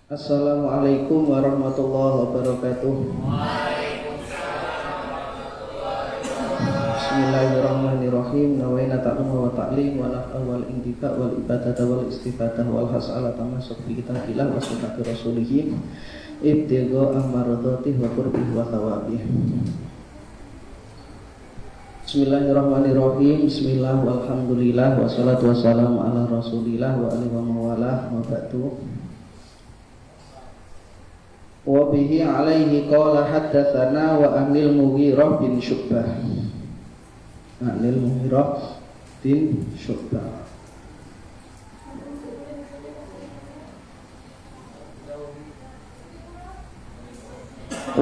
Assalamualaikum warahmatullahi wabarakatuh. Bismillahirrahmanirrahim. Nawaina ta'lum wa ta'lim wa naf'a wal intifa' wal ibadata wal istifadah wal has'ala tamasuk bi kitabillah wa sunnati rasulih ibtigha amradhatih wa qurbih wa thawabih. Bismillahirrahmanirrahim. Bismillah walhamdulillah wassalatu wassalamu ala rasulillah wa alihi wa mawalah wa ba'du. Wa bihi alaihi qala haddatsana wa anil Mughirah bin Syu'bah. Anil Mughirah bin Syu'bah.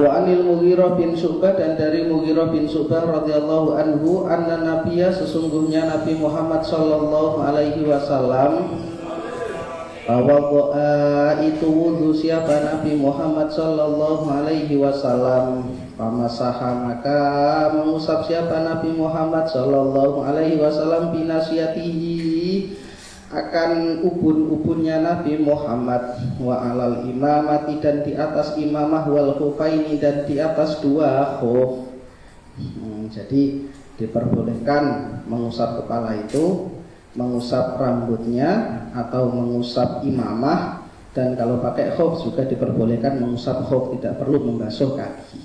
Wa anil Mughirah bin Syu'bah, dan dari Mughirah bin Syu'bah radhiyallahu anhu, anna nabiyya, sesungguhnya Nabi Muhammad sallallahu alaihi wasallam, Wadu'a itu wudhu siapa Nabi Muhammad sallallahu alaihi wasallam, pamasaha maka mengusap siapa Nabi Muhammad sallallahu alaihi wasallam binasiyatihi akan ubun-ubunnya Nabi Muhammad, wa alal imamati dan di atas imamah, wal khufaini dan di atas dua khuf. Jadi diperbolehkan mengusap kepala itu, mengusap rambutnya, atau mengusap imamah, dan kalau pakai khuf juga diperbolehkan mengusap khuf, tidak perlu membasuh kaki.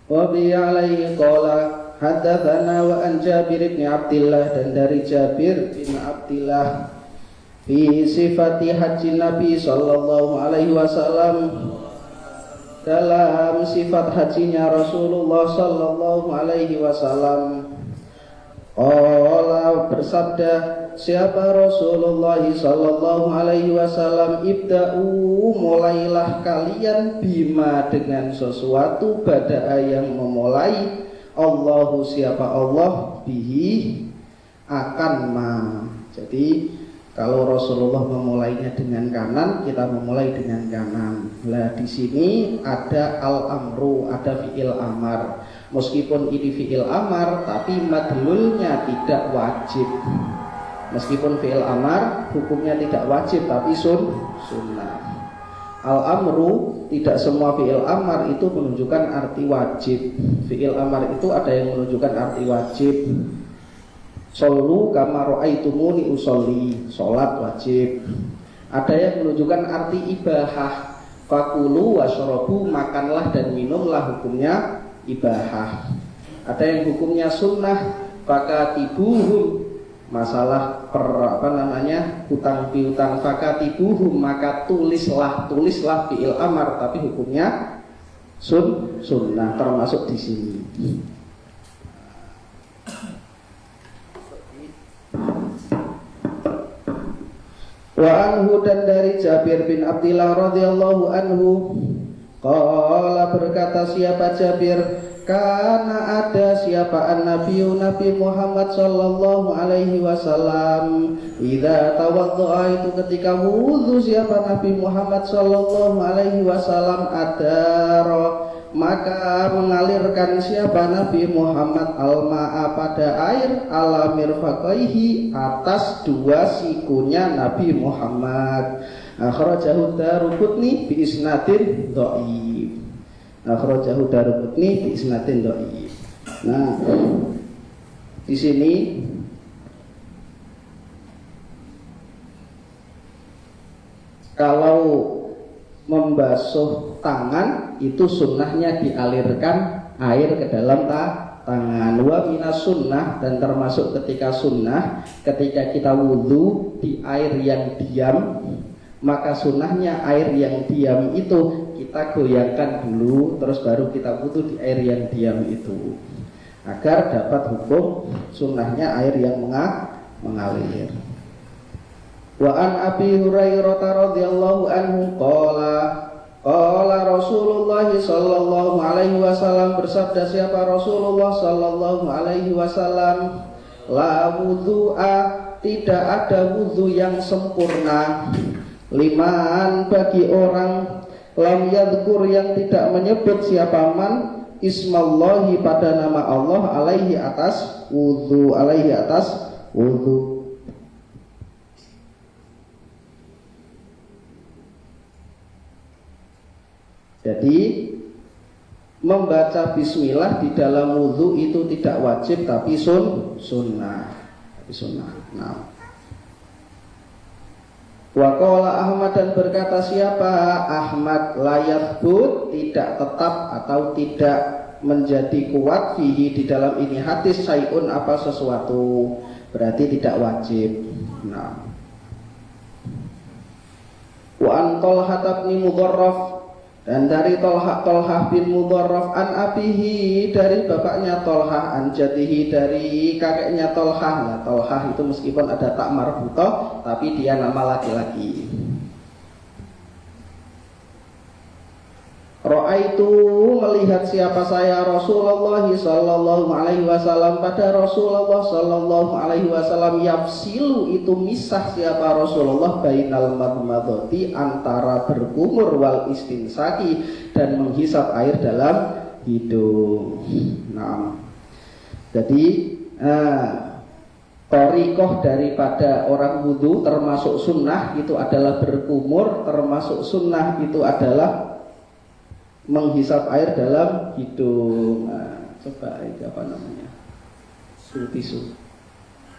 Wa bi alaihi qala haddatsana wa an Jabir bin Abdullah, dan dari Jabir bin Abdullah fi sifati haji Nabi sallallahu alaihi wasallam, dalam sifat hajinya Rasulullah sallallahu alaihi wasallam. Qala, bersabda siapa Rasulullah sallallahu alaihi wasallam, ibda'u, mulailah kalian, bima, dengan sesuatu, bada'a yang memulai, Allahu, siapa Allah, bihi, akan ma. Jadi kalau Rasulullah memulainya dengan kanan, kita memulai dengan kanan. Nah, di sini ada al-amru, ada fi'il amar. Meskipun ini fi'il amar, tapi madlulnya tidak wajib. Meskipun fi'il amar, hukumnya tidak wajib, tapi sunnah. Al-amru, tidak semua fi'il amar itu menunjukkan arti wajib. Fi'il amar itu ada yang menunjukkan arti wajib. Shollu kama ra'aitumuni usolli, sholat wajib. Ada yang menunjukkan arti ibahah. Fakulu wasyarabu, makanlah dan minumlah, hukumnya ibahah. Ada yang hukumnya sunnah. Fakatibuhum, masalah hutang piutang. Fakatibuhum, maka tulislah fi'il amar, tapi hukumnya sunnah, termasuk di sini. Wa anhu, dan dari Jabir bin Abdullah radhiyallahu anhu, qala, berkata siapa Jabir, karena ada siapa Nabi Muhammad sallallahu alaihi wasallam, idza tawaddaa, itu ketika wudu siapa Nabi Muhammad sallallahu alaihi wasallam, adara, maka mengalirkan siapa Nabi Muhammad al-ma'a, pada air, ala mirfaqaihi, atas dua sikunya Nabi Muhammad. Akhrajahu Daruqutni bi isnadin dhaif. Akhrajahu Daruqutni bi isnadin dhaif. Nah, di sini kalau membasuh tangan itu sunnahnya dialirkan air ke dalam tangan. Wa minas sunnah, dan termasuk ketika sunnah, ketika kita wudhu di air yang diam, maka sunnahnya air yang diam itu kita goyangkan dulu, terus baru kita wudhu di air yang diam itu, agar dapat hukum sunnahnya air yang mengalir. Wa an Abi Hurairah radhiyallahu anhu qala Rasulullah sallallahu alaihi wasallam, bersabda siapa Rasulullah sallallahu alaihi wasallam, la wudhu'a, tidak ada wudhu yang sempurna, liman, bagi orang, lam yadhkur, yang tidak menyebut siapa man, ismallahi, pada nama Allah, alaihi, atas wudhu, alaihi, atas wudhu. Jadi membaca bismillah di dalam wudhu itu tidak wajib tapi sunnah. Nah. Wa qala Ahmad, dan berkata siapa Ahmad, layak but, tidak tetap atau tidak menjadi kuat fihi di dalam ini hadis syai'un apa sesuatu, berarti tidak wajib. Nah. Wa an Talha bin Mudharraf, dan dari Talha bin Mudharraf, an abihi, dari bapaknya Talha, an jadihi, dari kakeknya Talha. Nah, Talha itu meskipun ada tak marbutoh tapi dia nama laki-laki. Ra'aitu, melihat siapa saya Rasulullah sallallahu alaihi wasallam, pada Rasulullah sallallahu alaihi wasallam, yafsilu, itu misah siapa Rasulullah, bainal madmadati, antara berkumur, wal istinsaki, dan menghisap air dalam hidung. Nah, jadi thariqah daripada orang wudu termasuk sunnah itu adalah berkumur, termasuk sunnah itu adalah menghisap air dalam hidung. Nah, coba itu apa namanya? Tisu.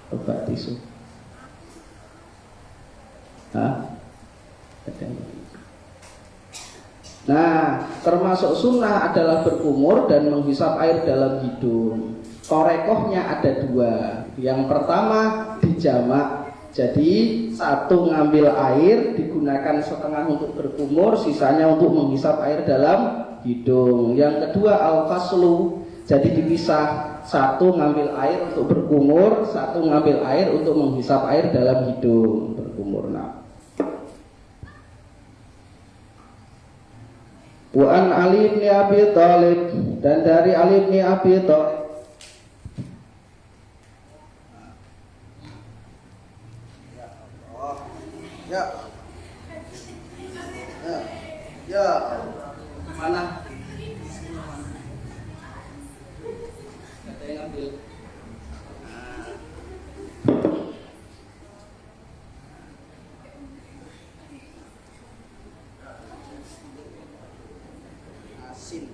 Coba tisu. Nah, termasuk sunnah adalah berkumur dan menghisap air dalam hidung. Torekohnya ada dua. Yang pertama dijamak. Jadi satu ngambil air digunakan setengah untuk berkumur, sisanya untuk menghisap air dalam hidung. Yang kedua al-faslu, jadi dipisah, satu ngambil air untuk berkumur, satu ngambil air untuk menghisap air dalam hidung, berkumur. Nah, wa an Ali bin Abi Thalib, dan dari Ali bin Abi Thalib, mana? Ada yang ambil. Asin.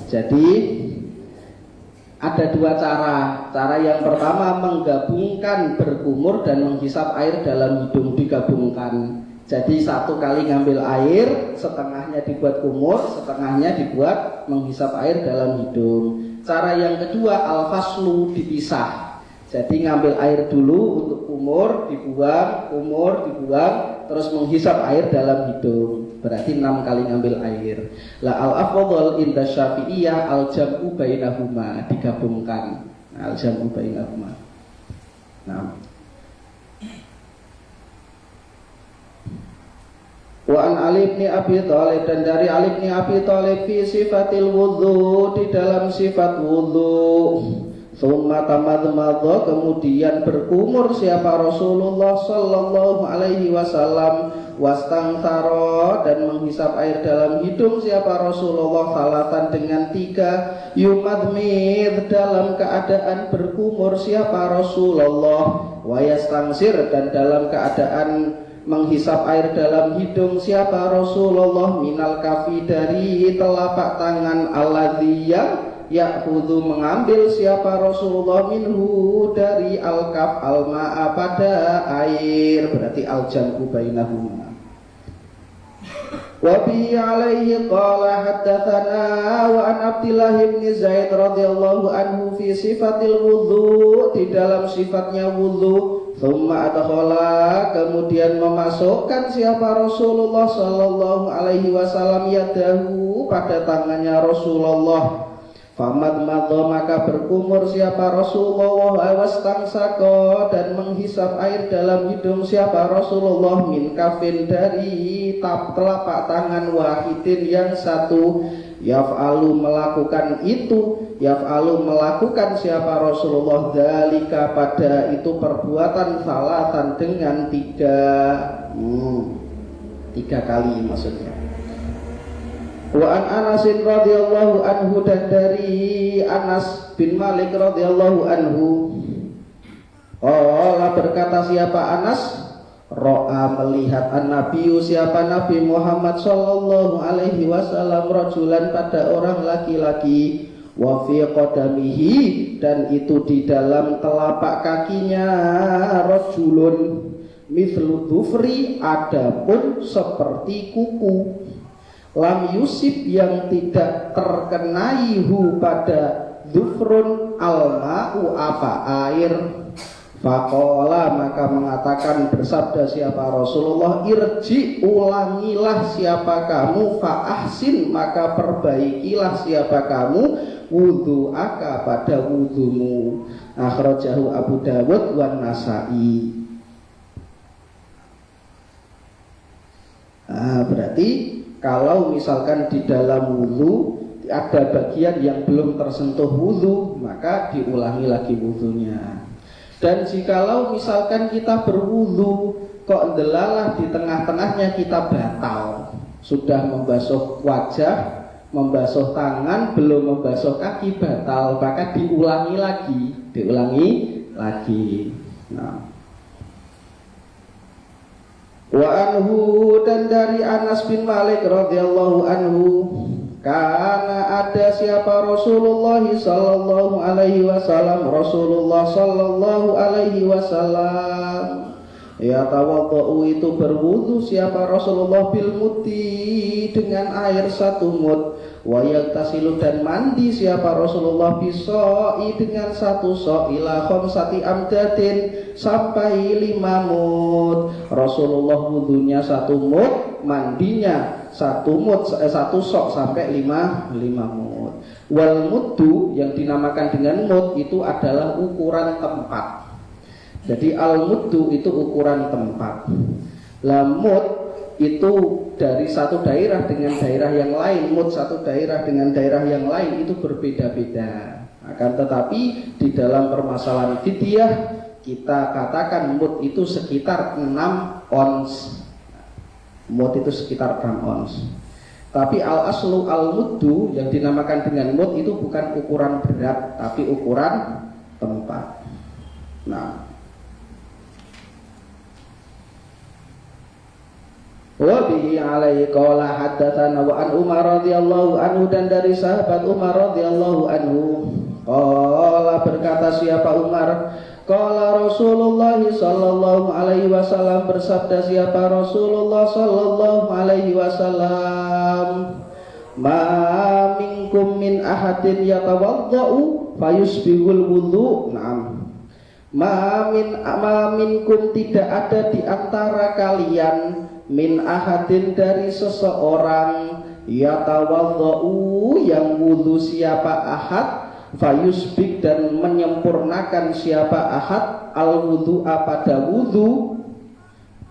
Jadi ada dua cara. Cara yang pertama menggabungkan berkumur dan menghisap air dalam hidung, digabungkan. Jadi satu kali ngambil air, setengahnya dibuat kumur, setengahnya dibuat menghisap air dalam hidung. Cara yang kedua al-faslu, dipisah. Jadi ngambil air dulu untuk kumur, dibuang, terus menghisap air dalam hidung. Berarti 6 kali ngambil air. La al-afdal inda Syafi'iyah al-jam'u bainahuma, digabungkan. Al-jam'u bainahuma. Nah. Wa an Ali bin Abi Thalib, dan dari Ali bin Abi Thalib fi sifatil wudhu, di dalam sifat wudhu. Summa tamadmadha, kemudian berkumur siapa Rasulullah sallallahu alaihi wasallam, wastangtaro, dan menghisap air dalam hidung siapa Rasulullah salatan, dengan 3, yumadmid, dalam keadaan berkumur siapa Rasulullah, wayastangsir, dan dalam keadaan menghisap air dalam hidung siapa Rasulullah, minal kafi, dari telapak tangan, alladhiya, ya'khudhu, mengambil siapa Rasulullah, minhu, dari al-kaf, al-ma'a, pada air, berarti al-jam'u bainahuma. Wa bi alaihi qala haddatsana wa an Abdillah bin Zaid radhiyallahu anhu fi sifatil wudhu, di dalam sifatnya wudhu. Thumma adkhala, kemudian memasukkan siapa Rasulullah sallallahu alaihi wasallam yadahu, pada tangannya Rasulullah. Famadmadha, maka berkumur siapa Rasulullah, wastansaka, dan menghisap air dalam hidung siapa Rasulullah, min kafin, dari telapak tangan, wahidin, yang satu. Yaf'alu, melakukan itu, yaf'alu, melakukan siapa Rasulullah, dzalika, pada itu perbuatan, salatan, dengan 3 kali maksudnya. Wa an Anas radhiyallahu anhu, dan dari Anas bin Malik radhiyallahu anhu, Qala berkata siapa Anas, ro'a melihat an-nabiyyu siapa Nabi Muhammad sallallahu alaihi wasallam rajulan pada orang laki-laki, wa fi qadamihi dan itu di dalam telapak kakinya rajulun mithlu dhufri adapun seperti kuku, lam yusib yang tidak terkenai hu pada dhufrun al-ma'u apa air. Faqala maka mengatakan bersabda siapa Rasulullah, irji ulangilah siapa kamu, fa ahsin maka perbaikilah siapa kamu wudhu'aka pada wudhumu. Akhrajahu Abu Dawud wan Nasa'i. Berarti kalau misalkan di dalam wudhu ada bagian yang belum tersentuh wudhu, maka diulangi lagi wudhunya. Dan jikalau misalkan kita berwudu kok delalah di tengah-tengahnya kita batal, sudah membasuh wajah, membasuh tangan, belum membasuh kaki batal, maka diulangi lagi. Nah. Wa anhu dan dari Anas bin Malik radhiyallahu anhu, karena ada siapa Rasulullah sallallahu alaihi wasallam, Rasulullah sallallahu alaihi wasallam ya tawadhu itu berwudu siapa Rasulullah bil muti dengan air satu mud, wa yaktasilu dan mandi siapa Rasulullah bisoi dengan satu so ila khamsati amdadin sampai 5 mud. Rasulullah wudunya satu mud, mandinya satu sok sampai 5 mud. Wal muddu yang dinamakan dengan mud itu adalah ukuran tempat. Jadi al muddu itu ukuran tempat. La mud itu dari satu daerah dengan daerah yang lain, mud satu daerah dengan daerah yang lain itu berbeda-beda. Akan tetapi di dalam permasalahan fidyah kita katakan mud itu sekitar 6 ons. Mud itu sekitar 6 ons. Tapi al-aslu al-muddu yang dinamakan dengan mud itu bukan ukuran berat, tapi ukuran tempat. Nah, wa bihi alaihi qala haddatsana wa an Umar radhiyallahu anhu dan dari sahabat Umar radhiyallahu anhu qala berkata siapa Umar, qala Rasulullah sallallahu alaihi wasallam bersabda siapa Rasulullah sallallahu alaihi wasallam, ma minkum min ahadin yatawaddau fayusbihul wudu. Naam. Ma minkum tidak ada di antara kalian min ahadin dari seseorang yatawaddau yang wudu siapa ahad, fayusbik dan menyempurnakan siapa ahad al wudu'a pada wudu.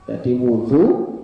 Jadi wudu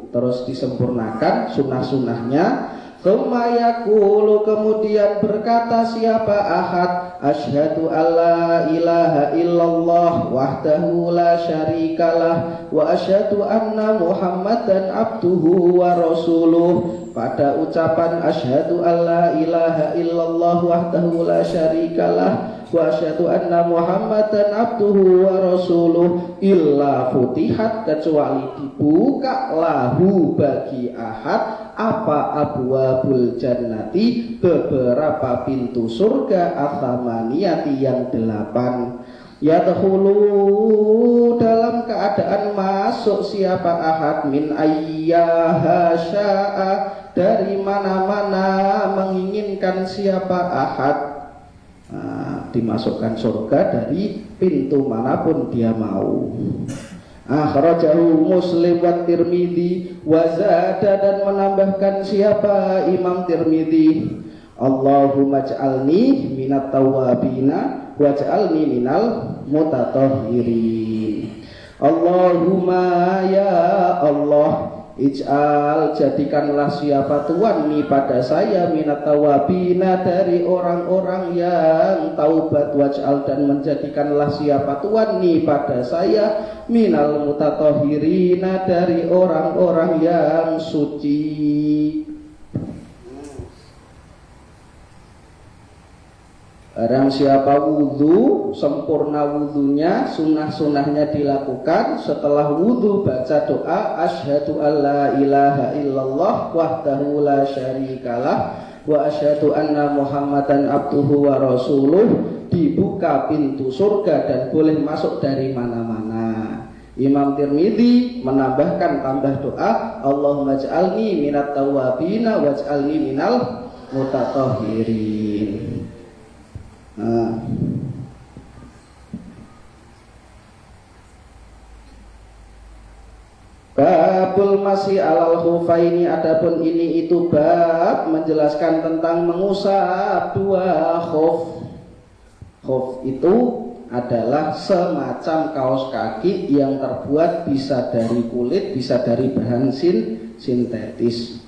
terus disempurnakan sunnah-sunnahnya. Tsumma yaqulu kemudian berkata siapa ahad, asyhadu alla ilaha illallah wahdahu la syarikalah wa asyhadu anna Muhammadan abduhu wa rasuluh. Pada ucapan asyhadu alla ilaha illallah wahdahu la syarikalah wa asyhadu anna Muhammadan abduhu wa rasuluh illa futihat kecuali dibuka lahu bagi ahad apa abwabul jannati beberapa pintu surga athamaniyati yang 8. Yadkhulu dalam keadaan masuk siapa ahad min ayyaha sya'a dari mana-mana menginginkan siapa ahad. Dimasukkan surga dari pintu manapun dia mau. Akhrajahu Muslim wa Tirmidzi wa zada dan menambahkan siapa Imam Tirmidzi, Allahumma ij'alni minat tawwabina waj'alni minal mutatahhirin. Allahumma ya Allah, ij'al jadikanlah siapa Tuhan ni pada saya minat tawabina dari orang-orang yang taubat, waj'al dan menjadikanlah siapa Tuhan ni pada saya minal mutatahhirina dari orang-orang yang suci. Barang siapa wudhu, sempurna wudhunya, sunnah-sunnahnya dilakukan. Setelah wudhu baca doa, asyhadu alla ilaha illallah wahdahu la syarikalah wa asyhadu anna muhammadan abduhu wa rasuluh. Dibuka pintu surga dan boleh masuk dari mana-mana. Imam Tirmidzi menambahkan tambah doa, Allahumma ij'alni minat tawwabina waj'alni minal mutatahhirin. Babul masih alal khufaini, adapun ini itu bab menjelaskan tentang mengusap dua khuf. Khuf itu adalah semacam kaos kaki yang terbuat bisa dari kulit, bisa dari bahan sintetis.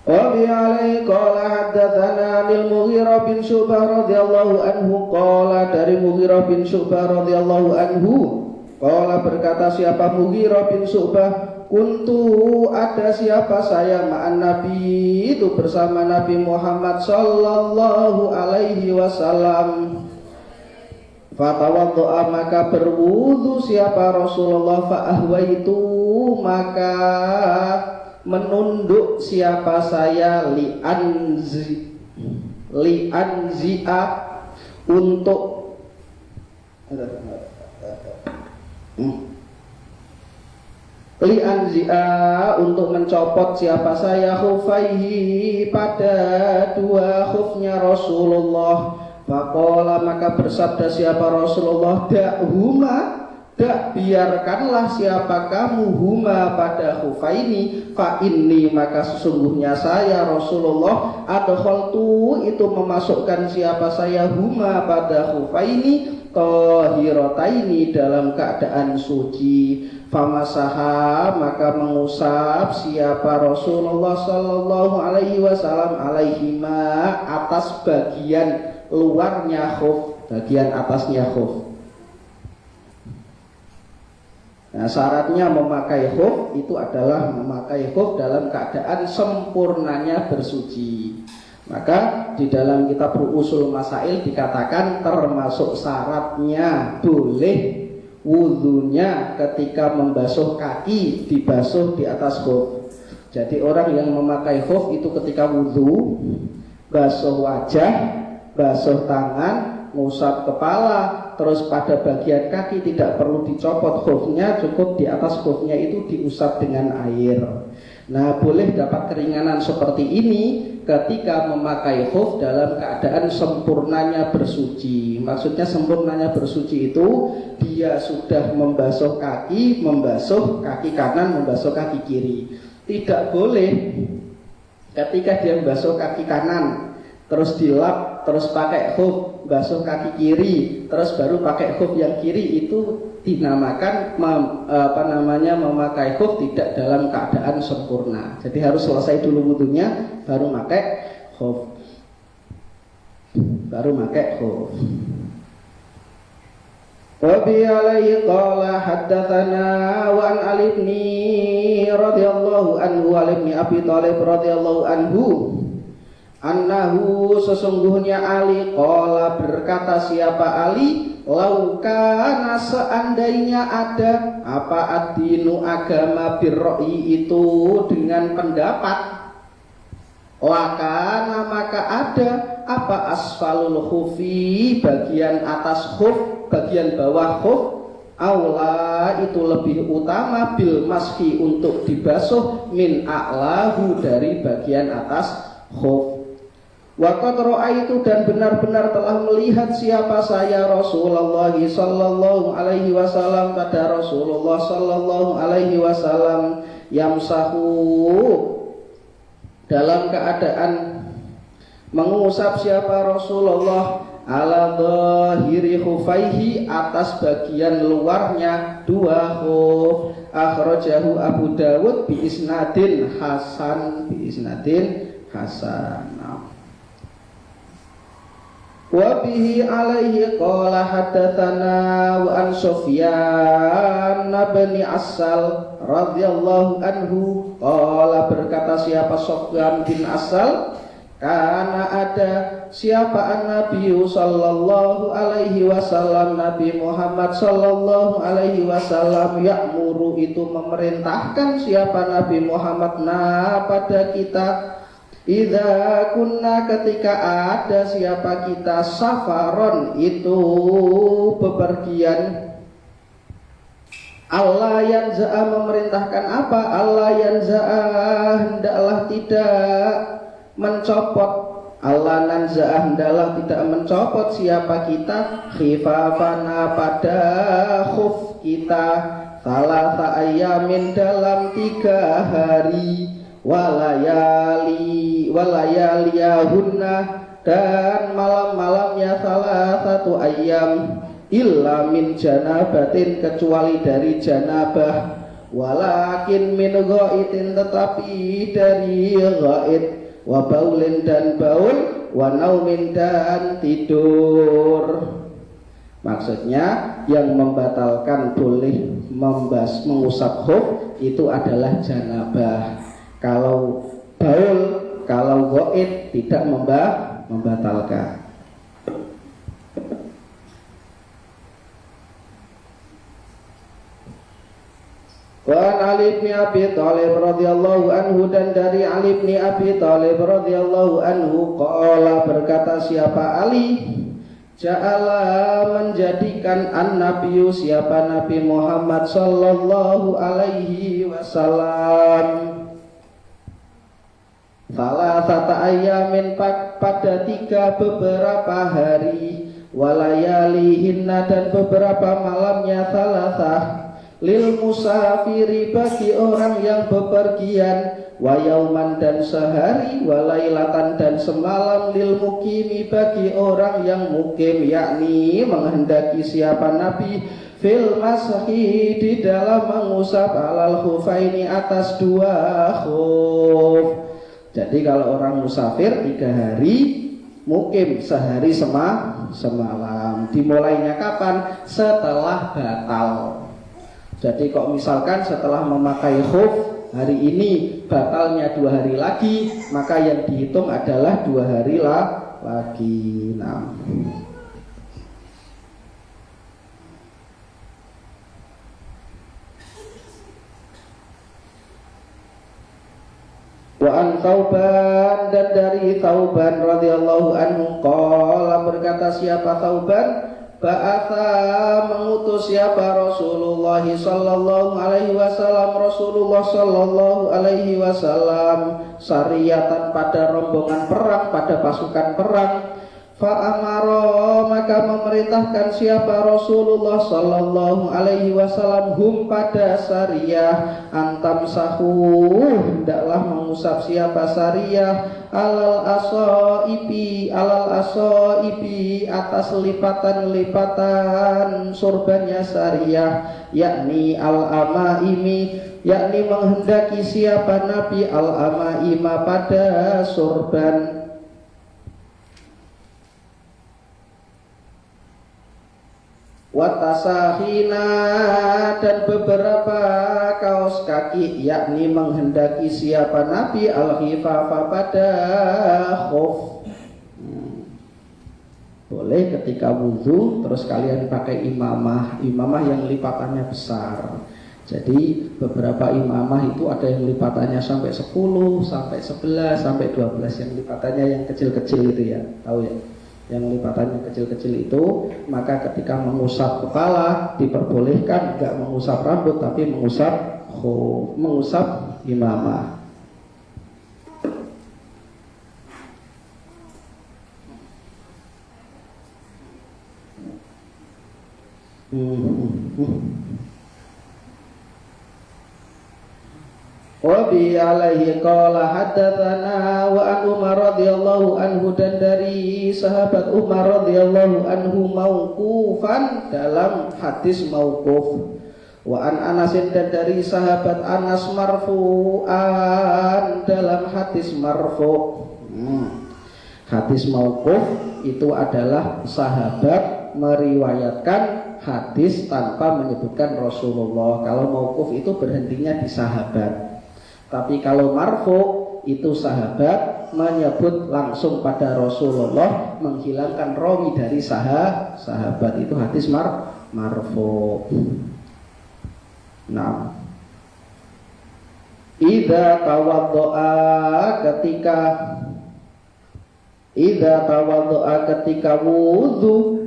Wabi alaihi qala haddatsana Al-Mughirah bin Syu'bah radhiyallahu anhu qala, dari Mughirah bin Syu'bah radhiyallahu anhu qala, berkata siapa Mughirah bin Syu'bah, kuntu ada siapa saya ma'an Nabi, itu bersama Nabi Muhammad sallallahu alaihi wasallam. Fatawaddo'a, maka berwudu siapa Rasulullah, fa'ahwaitu, maka menunduk siapa saya, li'anzi'a, untuk untuk mencopot siapa saya, khufaihi, pada dua khufnya Rasulullah. Faqala, maka bersabda siapa Rasulullah, da'huma, dak, biarkanlah siapa kamu, huma, pada khufaini, fa inni, maka sesungguhnya saya Rasulullah, adkhaltu, itu memasukkan siapa saya, huma, pada khufaini, tahirataini, dalam keadaan suci. Famasaha, maka mengusap siapa Rasulullah sallallahu alaihi wasallam, alaihima, atas bagian luarnya khuf, bagian atasnya khuf. Nah, syaratnya memakai khuf itu adalah memakai khuf dalam keadaan sempurnanya bersuci. Maka di dalam kitab Ru'usul Masail dikatakan termasuk syaratnya boleh wudhunya ketika membasuh kaki dibasuh di atas khuf. Jadi orang yang memakai khuf itu ketika wudhu, basuh wajah, basuh tangan, ngusap kepala, terus pada bagian kaki tidak perlu dicopot khufnya, cukup di atas khufnya itu diusap dengan air. Nah, boleh dapat keringanan seperti ini ketika memakai khuf dalam keadaan sempurnanya bersuci. Maksudnya sempurnanya bersuci itu dia sudah membasuh kaki kanan, membasuh kaki kiri. Tidak boleh ketika dia membasuh kaki kanan terus dilap, terus pakai khuf, basuh kaki kiri, terus baru pakai khuf yang kiri, itu dinamakan memakai khuf tidak dalam keadaan sempurna. Jadi harus selesai dulu wudunya baru pakai khuf. Wa bi alaihi qala haddatsana wa an Ali bin radhiyallahu anhu, Ali bin Abi Thalib radhiyallahu anhu, annahu, sesungguhnya Ali, qala, berkata siapa Ali, laukana, seandainya ada, apa ad-dinu, agama, birro'i, itu dengan pendapat, lakana, maka ada, apa asfalul khufi, bagian atas khuf, bagian bawah khuf, aula, itu lebih utama, bil maski, untuk dibasuh, min a'lahu, dari bagian atas khuf. Waqad ra'aitu, dan benar-benar telah melihat siapa saya Rasulullah sallallahu alaihi wasallam, pada Rasulullah sallallahu alaihi wasallam, yamsahu, dalam keadaan mengusap siapa Rasulullah, ala dhahiri khufaihi, atas bagian luarnya dua khuf. Akhrajahu Abu Dawud bi isnadin hasan, Wa bihi alaihi qala haddatsana wa an Sufyan bin Asal radhiyallahu anhu qala, berkata siapa Sufyan bin Asal, karena ada siapa an-Nabi sallallahu alaihi wasallam, Nabi Muhammad sallallahu alaihi wasallam, ya'muru itu memerintahkan siapa Nabi Muhammad pada kita, idza kunna ketika ada siapa kita, safaron itu bepergian, Allah yanza'a memerintahkan apa? Allah yanza'a hendaklah tidak mencopot, Allah nanza'ah hendaklah tidak mencopot siapa kita, khifafana pada khuf kita, salasa ayamin dalam 3 hari, walayaliyahunna dan malam-malamnya salah 1 ayam, illa min janabatin kecuali dari janabah, walakin min ghaitin tetapi dari ghaid, wa baulin dan baul, wa naumin dan tidur. Maksudnya yang membatalkan boleh mengusap khuf itu adalah janabah. Kalau baul, kalau ghaid tidak membatalkan. Wa Ali bin Abi Thalib radhiyallahu anhu, dan dari Ali bin Abi Thalib radhiyallahu anhu qala, berkata siapa Ali, ja'ala menjadikan an-nabiyyu siapa Nabi Muhammad sallallahu alaihi wasallam, salasata ayamin pada 3 beberapa hari, walayalihinna dan beberapa malamnya salasah, lil musafiri bagi orang yang bepergian, wa yauman dan sehari, wa lailatan dan semalam, lil mukimi bagi orang yang mukim, yakni menghendaki siapa Nabi, fil masahi di dalam mengusap, alal khufaini atas 2 khuf. Jadi kalau orang musafir 3 hari, mukim sehari semalam. Dimulainya kapan? Setelah batal. Jadi kok misalkan setelah memakai khuf hari ini batalnya 2 hari lagi, maka yang dihitung adalah 2 hari lagi. Nah, wa an Thauban, dan dari Thauban radhiyallahu anhu qala, berkata siapa Thauban, ba'atha mengutus siapa Rasulullah sallallahu alaihi wasallam, Rasulullah sallallahu alaihi wasallam, sariyatan pada rombongan perang, pada pasukan perang, fa'amara maka memerintahkan siapa Rasulullah sallallahu alaihi wasallam hum pada sariyah, antam sahu hendaklah mengusap siapa sariyah, alal asaibi atas lipatan-lipatan surbannya sariyah, yakni al-amaimi, yakni menghendaki siapa Nabi al-amaima pada surban, watasahina dan beberapa kaos kaki, yakni menghendaki siapa Nabi al-khifafa pada khuf. Boleh ketika wudhu terus kalian pakai imamah yang lipatannya besar. Jadi beberapa imamah itu ada yang lipatannya sampai 10, sampai 11, sampai 12, yang lipatannya yang kecil-kecil itu ya, tahu ya? Yang lipatannya kecil-kecil itu, maka ketika mengusap kepala diperbolehkan enggak mengusap rambut tapi mengusap khuf, mengusap imamah. Wa bi alaihi qala haddatsana wa an Umar radhiyallahu anhu, dan dari sahabat Umar radhiyallahu anhu mauqufan dalam hadis mauquf, wa an Anas, dan dari sahabat Anas marfu'an dalam hadis marfu'. Hadis mauquf itu adalah sahabat meriwayatkan hadis tanpa menyebutkan Rasulullah. Kalau mauquf itu berhentinya di sahabat. Tapi kalau marfu itu sahabat menyebut langsung pada Rasulullah, menghilangkan rawi dari sahabat. Itu hadis marfu. Nah, idza tawaddoa ketika wudu,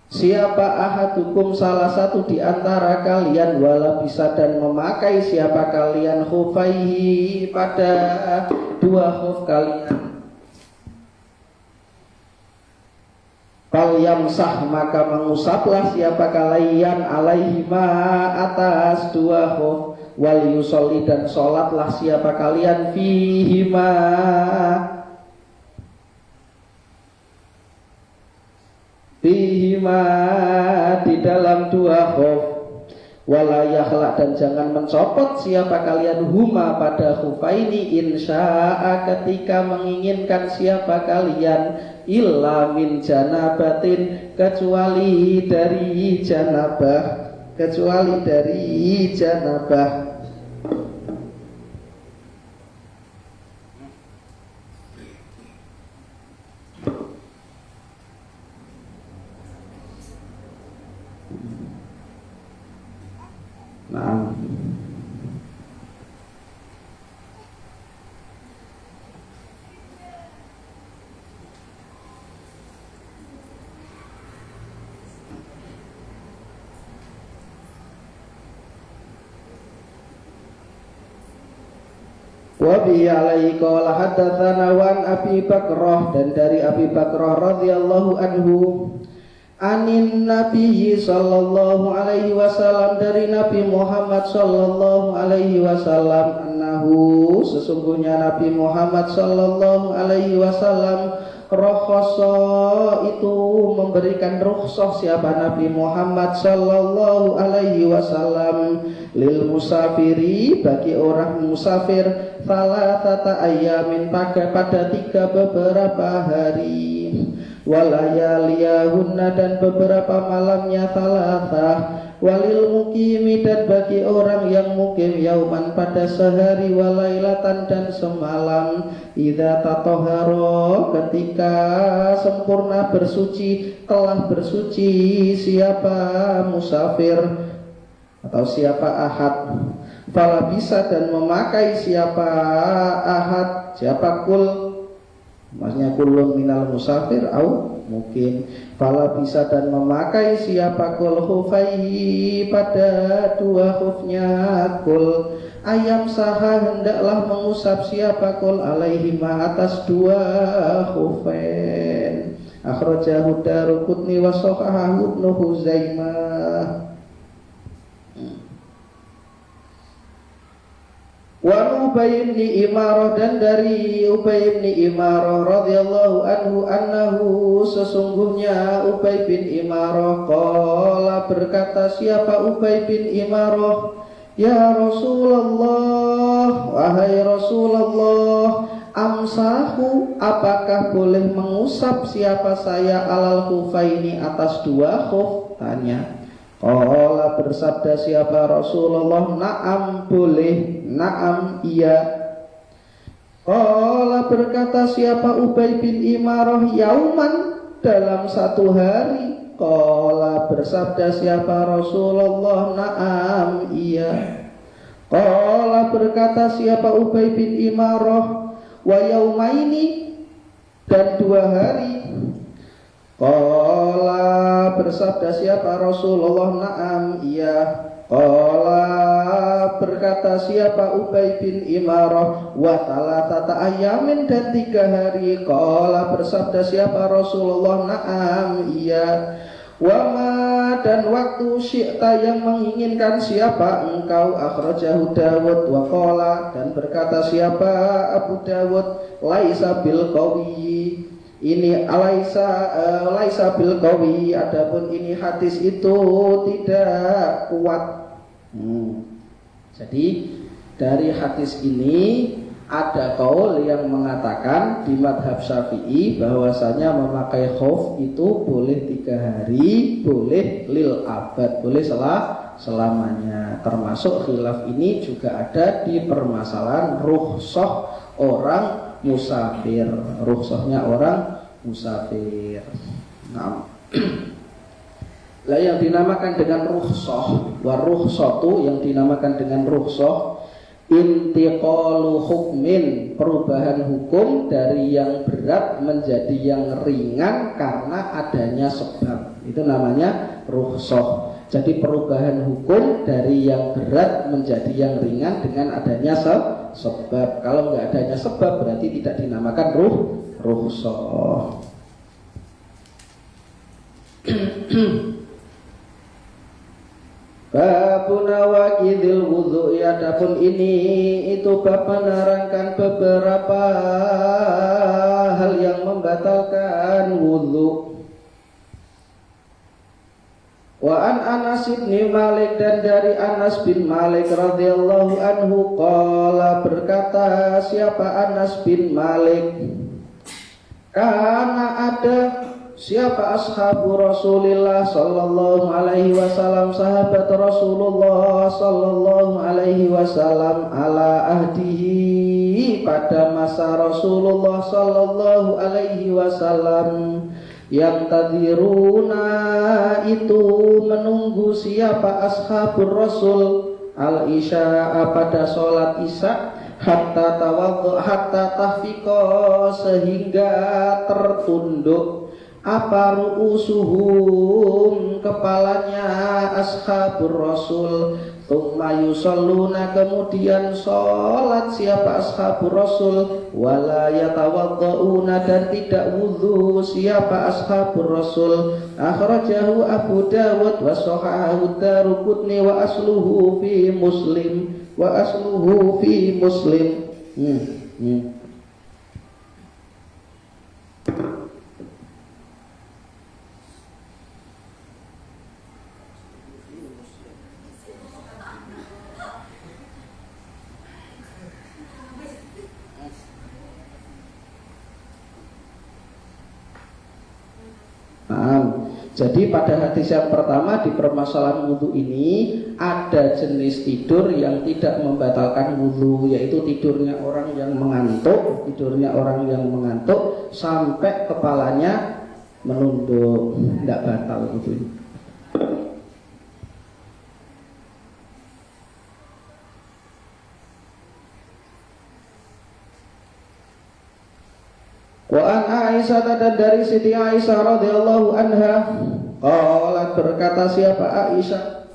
siapa ahadukum salah satu di antara kalian, wala bisa dan memakai siapa kalian khufaihi pada dua khuf kalian, fal yamsah maka mengusaplah siapa kalian alaihima atas dua khuf, wal yusolli dan sholatlah siapa kalian fihima di dalam dua khuf, wala yakhlaq dan jangan mencopot siapa kalian huma pada khufaini insya'a ketika menginginkan siapa kalian, illa min janabatin kecuali dari janabah. Nah, wa bi alaihi qala haddatsana wan Abi Bakrah, dan dari Abi Bakrah radhiyallahu anhu anin Nabi sallallahu alaihi wasallam, dari Nabi Muhammad sallallahu alaihi wasallam, annahu sesungguhnya Nabi Muhammad sallallahu alaihi wasallam rakhasa itu memberikan rukhsah siapa Nabi Muhammad sallallahu alaihi wasallam lil musafiri bagi orang musafir thalathata ayyamin pada 3 beberapa hari, walayaliyahunna dan beberapa malamnya thalathah, walil mukimi dan bagi orang yang mukim yauman pada sehari, walailatan dan semalam, idza tatahhara ketika sempurna bersuci, telah bersuci siapa musafir atau siapa ahad, fala bisa dan memakai siapa ahad, siapa kul, maksudnya kulun minal musafir au mungkin, fala bisa dan memakai siapa kul khufaihi pada dua khufnya kul, ayam saha hendaklah mengusap siapa kul alaihima atas dua khufain. Akhrajahu Daruqutni wa sahahahu Ibnu Huzaimah. Wa Ubay bin Imarah, dan dari Ubay bin Imarah radhiyallahu anhu annahu sesungguhnya Ubay bin Imarah qala berkata siapa Ubay bin Imarah, ya Rasulullah, wahai Rasulullah, amsahu apakah boleh mengusap siapa saya alal khufaini atas dua khuf, tanya. Qala bersabda siapa Rasulullah, na'am boleh, na'am iya. Qala berkata siapa Ubay bin Imarah, yauman dalam satu hari. Qala bersabda siapa Rasulullah, na'am iya. Qala berkata siapa Ubay bin Imarah, wa yaumaini dan 2 hari. Qala bersabda siapa Rasulullah, na'am iya. Qala berkata siapa Ubay bin Imarah, wa thalathata ayyamin dan 3 hari. Qala bersabda siapa Rasulullah, na'am iya. Wa ma dan waktu syi'ta yang menginginkan siapa engkau. Akhrajahu Dawud wa qala dan berkata siapa Abu Dawud, laisa bil qawi, ini laisa bil qawi, adapun ini hadis itu tidak kuat. Jadi dari hadis ini Ada kaul yang mengatakan di madhab Syafi'i bahwasanya memakai khuf itu boleh 3 hari, boleh lil abad, boleh selamanya. Termasuk khilaf ini juga ada di permasalahan rukhsah orang musafir, rukhsahnya orang musafir. Nah, lah yang dinamakan dengan rukhsah, warukhsatu yang dinamakan dengan rukhsah, intiqalu hukmin, perubahan hukum dari yang berat menjadi yang ringan karena adanya sebab. Itu namanya rukhsah. Jadi perubahan hukum dari yang berat menjadi yang ringan dengan adanya sebab. Kalau nggak adanya sebab berarti tidak dinamakan rukhsah. Bab nawaqidil wudhu, adapun ini itu bab menerangkan beberapa hal yang membatalkan wudhu. Wa an Anas bin Malik, dan dari Anas bin Malik radhiyallahu anhu qala, berkata siapa Anas bin Malik, karena ada siapa ashabu Rasulillah sallallahu alaihi wasallam, sahabat Rasulullah sallallahu alaihi wasallam, ala ahdihi, pada masa Rasulullah sallallahu alaihi wasallam, yang tadiruna, itu menunggu siapa ashabur Rasul al-isya, pada sholat isya, hatta tawadhu, hatta tahfiqa, sehingga tertunduk apa ru'usuhum, kepalanya ashabur Rasul, tsumma yusalluna, kemudian sholat siapa ashabur Rasul, wala yatawaddauna, dan tidak wudhu siapa ashabur Rasul. Akhrajahu Abu Dawud wa sahahahu Daruqutni wa asluhu fi Muslim, wa asluhu fi Muslim. Jadi pada hadis yang pertama di permasalahan wudhu ini ada jenis tidur yang tidak membatalkan wudhu, yaitu tidurnya orang yang mengantuk, sampai kepalanya menunduk, tidak batal wudhu. Wa an Aisyah, dan dari Siti Aisyah radhiyallahu anha, qalat, berkata siapa Aisyah,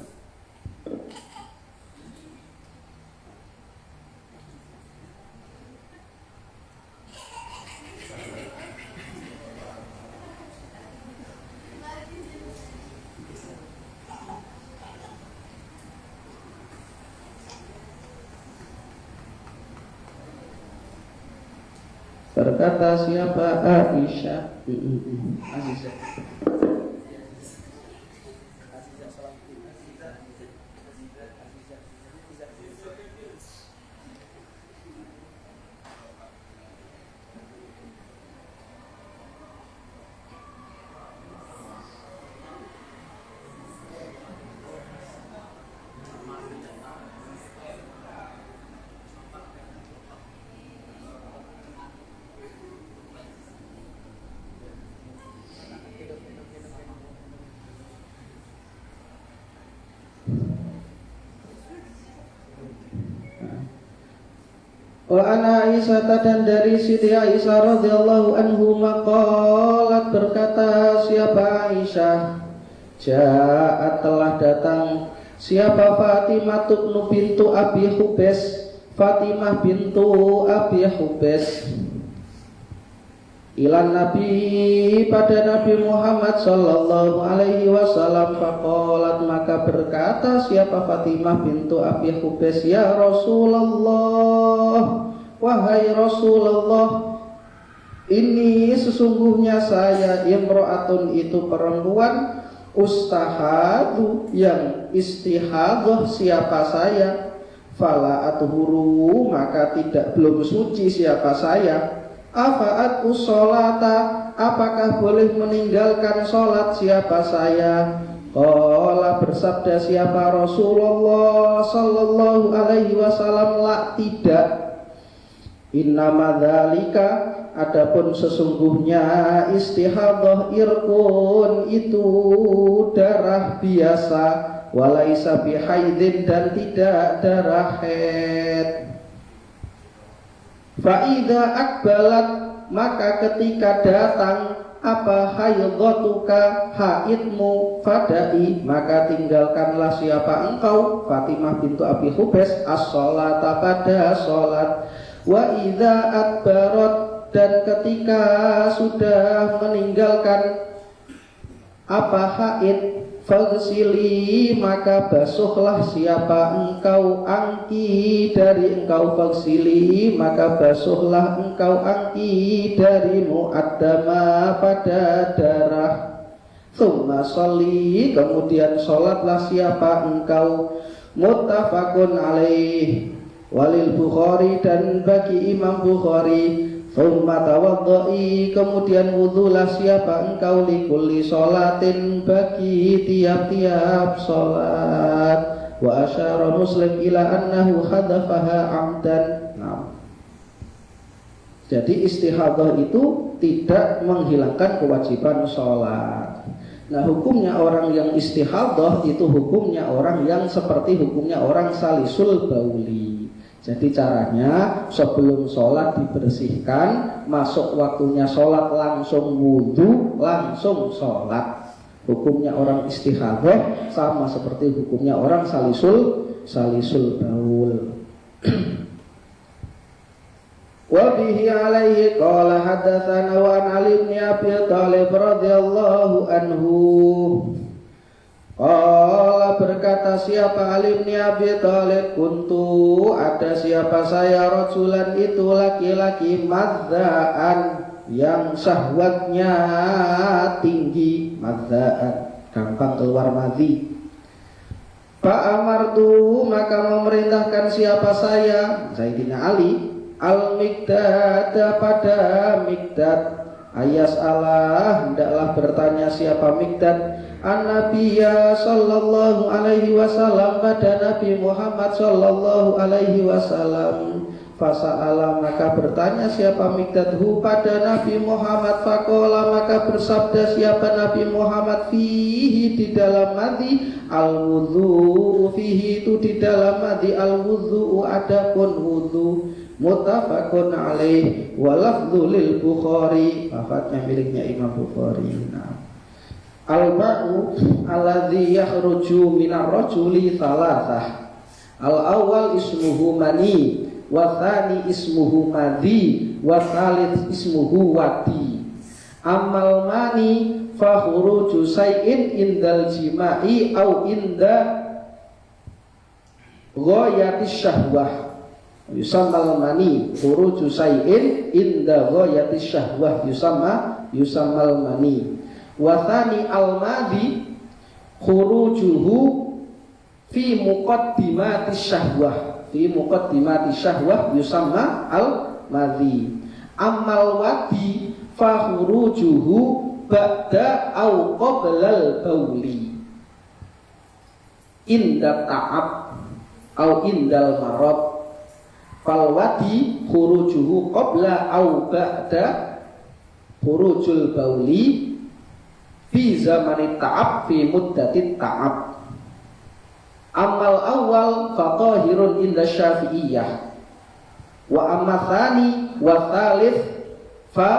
berkata siapa Aisyah, wa ana Aisyah, dan dari Siti Aisyah radhiyallahu anhu maqalat, berkata siapa Aisyah, ja'at, telah datang siapa Fatimah bintu Abi Hubes, Fatimah bintu Abi Hubes, ilan Nabi, pada Nabi Muhammad sallallahu alaihi wasallam, faqalat, maka berkata siapa Fatimah bintu Abi Hubes, ya Rasulullah, wahai Rasulullah, ini sesungguhnya saya imro'atun, itu perempuan, ustahadu, yang istihadah siapa saya, fala athuru, maka belum suci siapa saya. Afaat usolata, apakah boleh meninggalkan sholat siapa saya? Qala, bersabda siapa Rasulullah sallallahu alaihi wasallam, la, tidak. Innama dzalika, adapun sesungguhnya istihadhah irqun, itu darah biasa, walaisa bihaidin, dan tidak darah haid. Fa'idha akbalat, maka ketika datang apa haidatuka, haidmu, fadai, maka tinggalkanlah siapa engkau, Fatimah bintu Abi Hubes, as-sholata, pada sholat. Wa idha adbarat, dan ketika sudah meninggalkan apa haid, fagsili, maka basuhlah siapa engkau, angki, dari engkau, fagsili, maka basuhlah engkau, angki, darimu, adama, pada darah. Tsumma sholli, kemudian sholatlah siapa engkau. Muttafaqun alaih, walil Bukhari, dan bagi Imam Bukhari. Tsumma tawadda'i, kemudian wudhulah siapa engkau, likulli sholatin, bagi tiap-tiap sholat. Wa asyara Muslim ila annahu hadafaha amdan. Nah, jadi istihadhah itu tidak menghilangkan kewajiban sholat. Nah, hukumnya orang yang istihadhah itu hukumnya orang yang seperti hukumnya orang salisul bauli. Jadi caranya sebelum sholat dibersihkan, masuk waktunya sholat langsung wudhu, langsung sholat. Hukumnya orang istihadhah sama seperti hukumnya orang salisul baul. Wa bihi alaihi qala hadatsana wa an Ali bin Abi Thalib radhiyallahu anhu. Qala, berkata siapa Ali bin Abi Thalib, kuntu, ada siapa saya, rajulan, itu laki-laki, madzaan, yang syahwatnya tinggi, madzaan, gampang keluar madhi. Fa'amartu, maka memerintahkan siapa saya, Sayyidina Ali, al-Miqdad, pada Miqdad, ayas Allah, hendaklah bertanya siapa Miqdad, an-Nabiyya sallallahu alaihi wasallam, pada Nabi Muhammad sallallahu alaihi wasallam. Fasa'ala, maka bertanya siapa Miqdadhu pada Nabi Muhammad. Faqala, maka bersabda siapa Nabi Muhammad, fihi, di dalam madhi, al-wudhu, fihi, itu di dalam madhi, al-wudhu, adapun wudhu. Muttafaqun alaih, wa lafdhu lil Bukhari, lafadznya miliknya Imam Bukhari. Nah, al-ba'u alladhi yakhruju minar rajuli thalathah. Al-awwal ismuhu mani, wa thani ismuhu madhi, wa thalith ismuhu wadi. Amal mani fa khuruju say'in indal jima'i au inda ghayatis syahwah. Yusammal mani khuruju say'in inda ghayatis syahwah, yusammal mani. Wa thani al-madhi khurujuhu fi muqaddimatis syahwah, fi muqaddimatis syahwah, yusamma al-madhi. Ammal wadi fa khurujuhu ba'da au qablal bauli, inda ta'ab au indal marad. Fal wadi khurujuhu qabla au ba'da khurujul bauli fi zamanit ta'ab, fi muddatit ta'ab. Amal awal fatahirun inda syafi'iyah, wa amma thani wa thalith fa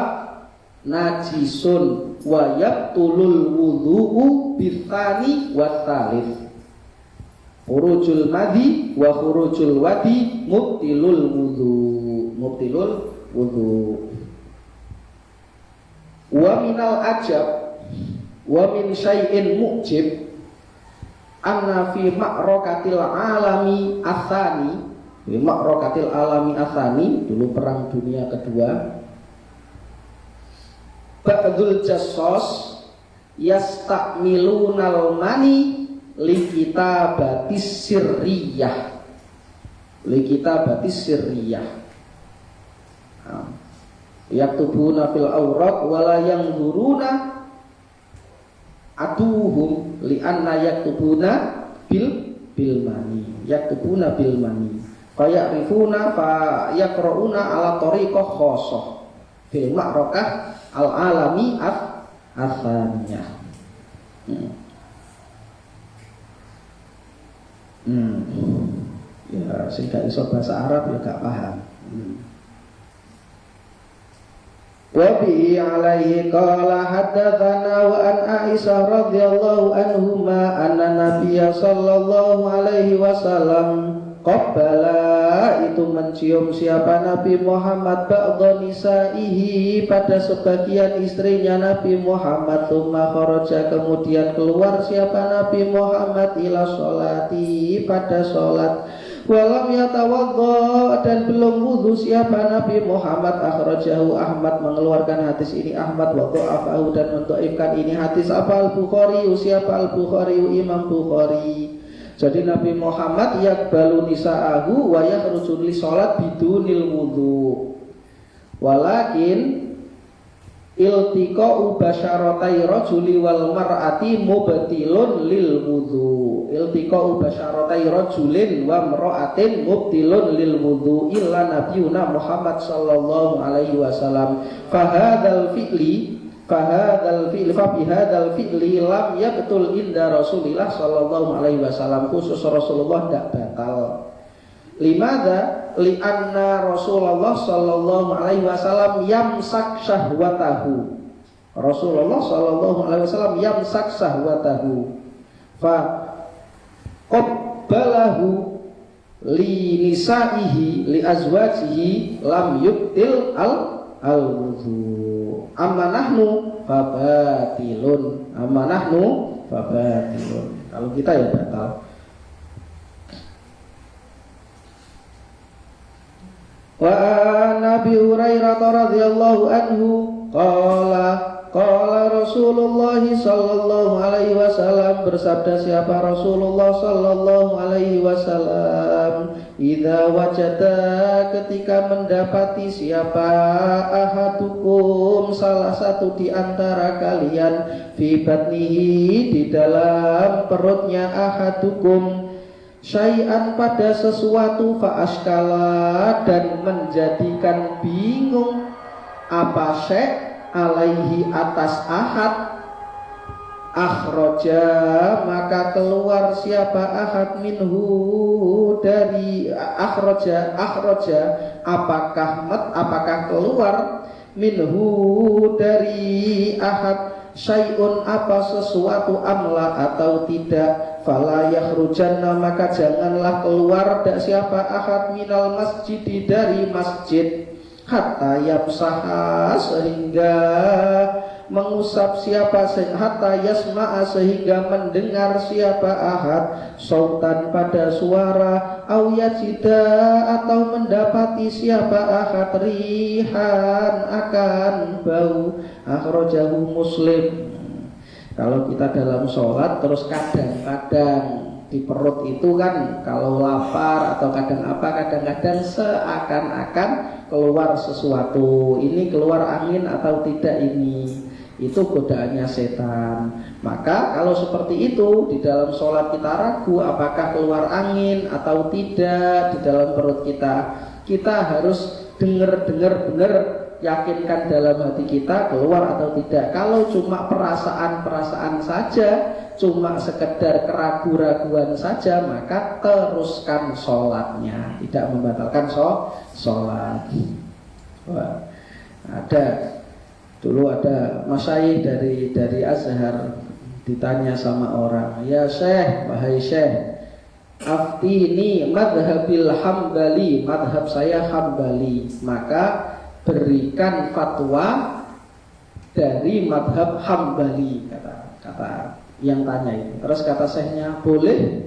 najisun wa yabtulul wudhu'u bithani wa thalith. Khurujul madhi wa khurujul wadi mubtilul wudhu. Wa minal ajab wa min syai'in mu'jib anna fi ma'rakatil alami athani, fi ma'rakatil alami athani, dulu perang dunia kedua, ba'dul jassas yastakmilunal mani li kitabatis sirriyah. li kitabati sirriyah. Yaktubuna fil awraq wala yanzuruna aduhum li anna yaktubuna bil mani. Yaktubuna bil mani. Fa ya'rifuna fa yaqra'una ala tariqah khassah fil ma'rakah al alami atsaniyah. Ya, sing gak iso bahasa Arab ya gak paham. Wa bi alaihi qala haddatsana wa an Aisyah radhiyallahu anhuma anna Nabiyya sallallahu alaihi wasallam qabbala, itu mencium siapa Nabi Muhammad ba'dha nisaihi, pada sebagian istrinya Nabi Muhammad. Tsumma kharaja, kemudian keluar siapa Nabi Muhammad ila sholati, pada sholat. Walam yatawadha, dan belum wudhu siapa Nabi Muhammad. Akhrajahu Ahmad, mengeluarkan hadis ini Ahmad. Wa dha'afahu, dan mendhaifkan ini hadis apa? Al-Bukhari, siapa Al-Bukhari? Imam Bukhari. Jadi Nabi Muhammad yakbalu nisa'ahu wa yakhruju li sholat bidunil wudhu. Walakin iltiqa'u basyaratai rajuli wal mar'ati mubtilun lil wudhu. Iltiqa'u basyaratai rajulin wa mar'atin mubtilun lil wudhu illa nabiyuna Muhammad sallallahu alaihi wasallam. Fahadzal fi'li lam yabtul inda Rasulillah sallallahu alaihi wasallam, khusus Rasulullah tidak batal. Limadha? Lianna Rasulullah sallallahu alaihi wasallam yamsak syahwatahu. Rasulullah sallallahu alaihi wasallam yamsak syahwatahu. Fa qabbalahu li nisaihi li azwajihi lam yubtil al wudhu. Amma nahnu fabatilun. Amma nahnu fabatilun. Kalau kita ya batal. Wa Nabi Hurairah radhiyallahu anhu qala Rasulullah sallallahu alaihi wasallam, bersabda siapa Rasulullah sallallahu alaihi wasallam, idza wajada, ketika mendapati siapa ahadukum, salah satu di antara kalian, fi batnihi, di dalam perutnya ahadukum, syai'an, pada sesuatu, fa ashkala, dan menjadikan bingung, apa syai' alaihi, atas ahad, akhroja, maka keluar siapa ahad, minhu, dari akhroja, apakah keluar, minhu, dari ahad, syai'un, apa sesuatu, amla, atau tidak, fala yakhrujanna, maka janganlah keluar siapa ahad, minal masjid, dari masjid, hatta yamsaha, sehingga mengusap siapa, hatta yasma'a, sehingga mendengar siapa ahad, sautan, pada suara, au yajida, atau mendapati siapa ahad, rihan, akan bau. Akhrajahu Muslim. Kalau kita dalam sholat terus kadang-kadang di perut itu kan kalau lapar atau kadang-kadang seakan-akan keluar sesuatu, ini keluar angin atau tidak, ini itu godaannya setan. Maka kalau seperti itu di dalam sholat kita ragu apakah keluar angin atau tidak di dalam perut kita, kita harus dengar benar, yakinkan dalam hati kita keluar atau tidak. Kalau cuma perasaan saja, cuma sekedar keraguan-raguan saja, maka teruskan sholatnya, tidak membatalkan sholat. Wah, dulu ada masyayikh dari Azhar, ditanya sama orang, ya Syekh, wahai Syekh, aftini madhabil hambali, madhab saya hambali, maka berikan fatwa dari madhab hambali, kata yang tanya itu. Terus kata syekhnya, boleh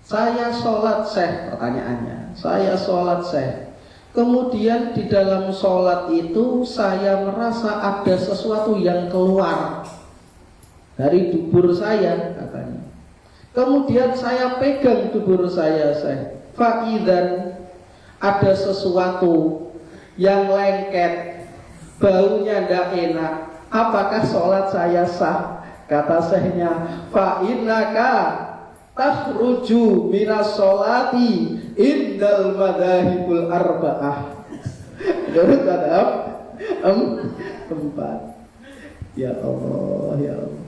saya sholat Syekh, pertanyaannya, saya sholat Syekh, kemudian di dalam sholat itu saya merasa ada sesuatu yang keluar dari dubur saya, katanya. Kemudian saya pegang dubur saya, Syekh. Fa'idan, ada sesuatu yang lengket, baunya tidak enak, apakah sholat saya sah? Kata syekhnya, fa'innaka takhruju minas sholati indal madahibul arba'ah. Menurut madhab empat. Ya Allah, ya Allah.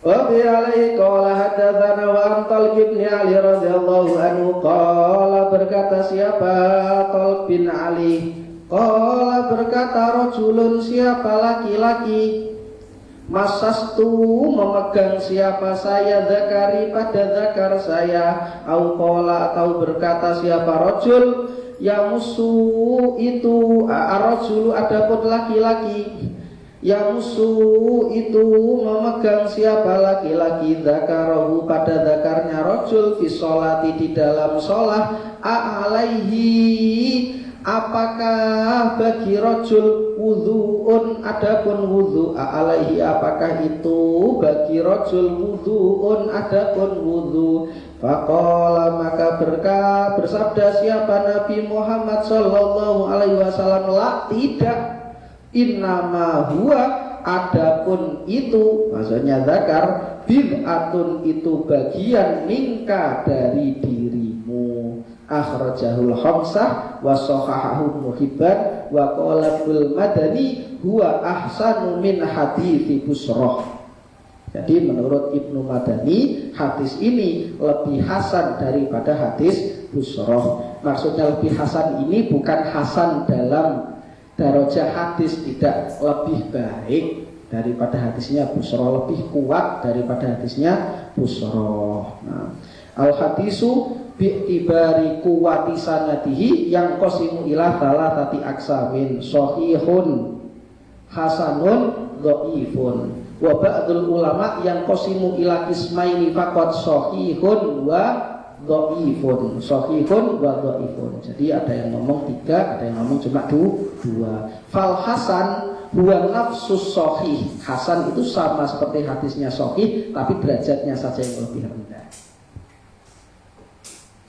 Wa bi alaihi qala hadatsana wa an Talq bin Ali radhiyallahu anhu qala, berkata siapa Talq bin Ali, qala berkata rajulun, siapa laki-laki, masastu memegang siapa saya zakari pada zakar saya, au qala atau berkata siapa rajul, ya musuh itu ar-rajulu adapun laki-laki, yang musuh itu memegang siapa laki-laki zakarahu pada zakarnya rajul fi sholati di dalam sholat, alaihi apakah bagi rajul wudhu'un adapun wudhu, alaihi apakah itu bagi rajul wudhu'un adapun wudhu. Faqala maka bersabda siapa Nabi Muhammad sallallahu alaihi wasallam, la tidak, innama huwa adapun itu, maksudnya zakar, bid'atun itu bagian minka dari dirimu. Akhrajahul khamsah wa sahahahu Muhibban wa qala bil Madani huwa ahsanu min hadithi Busrah. Jadi menurut Ibnu Madani hadis ini lebih hasan daripada hadis Busrah. Maksudnya lebih hasan ini bukan hasan dalam darajah hadis, tidak, lebih baik daripada hadisnya Busrah, lebih kuat daripada hadisnya Busrah. Nah, al hadisu bi'tibari kuwati sanadihi yang qasimu ila thalathati aksamin, sahihun, hasanun, dhaifun. Wa ba'dul ulama yang qasimu ila ismaini faqat, sahihun wa dhaifun, sahihun wa dhaifun. Jadi ada yang ngomong 3, ada yang ngomong cuma 2. Fal hasan huwa nafsus sahih. Hasan itu sama seperti hadisnya sahih, tapi derajatnya saja yang lebih rendah.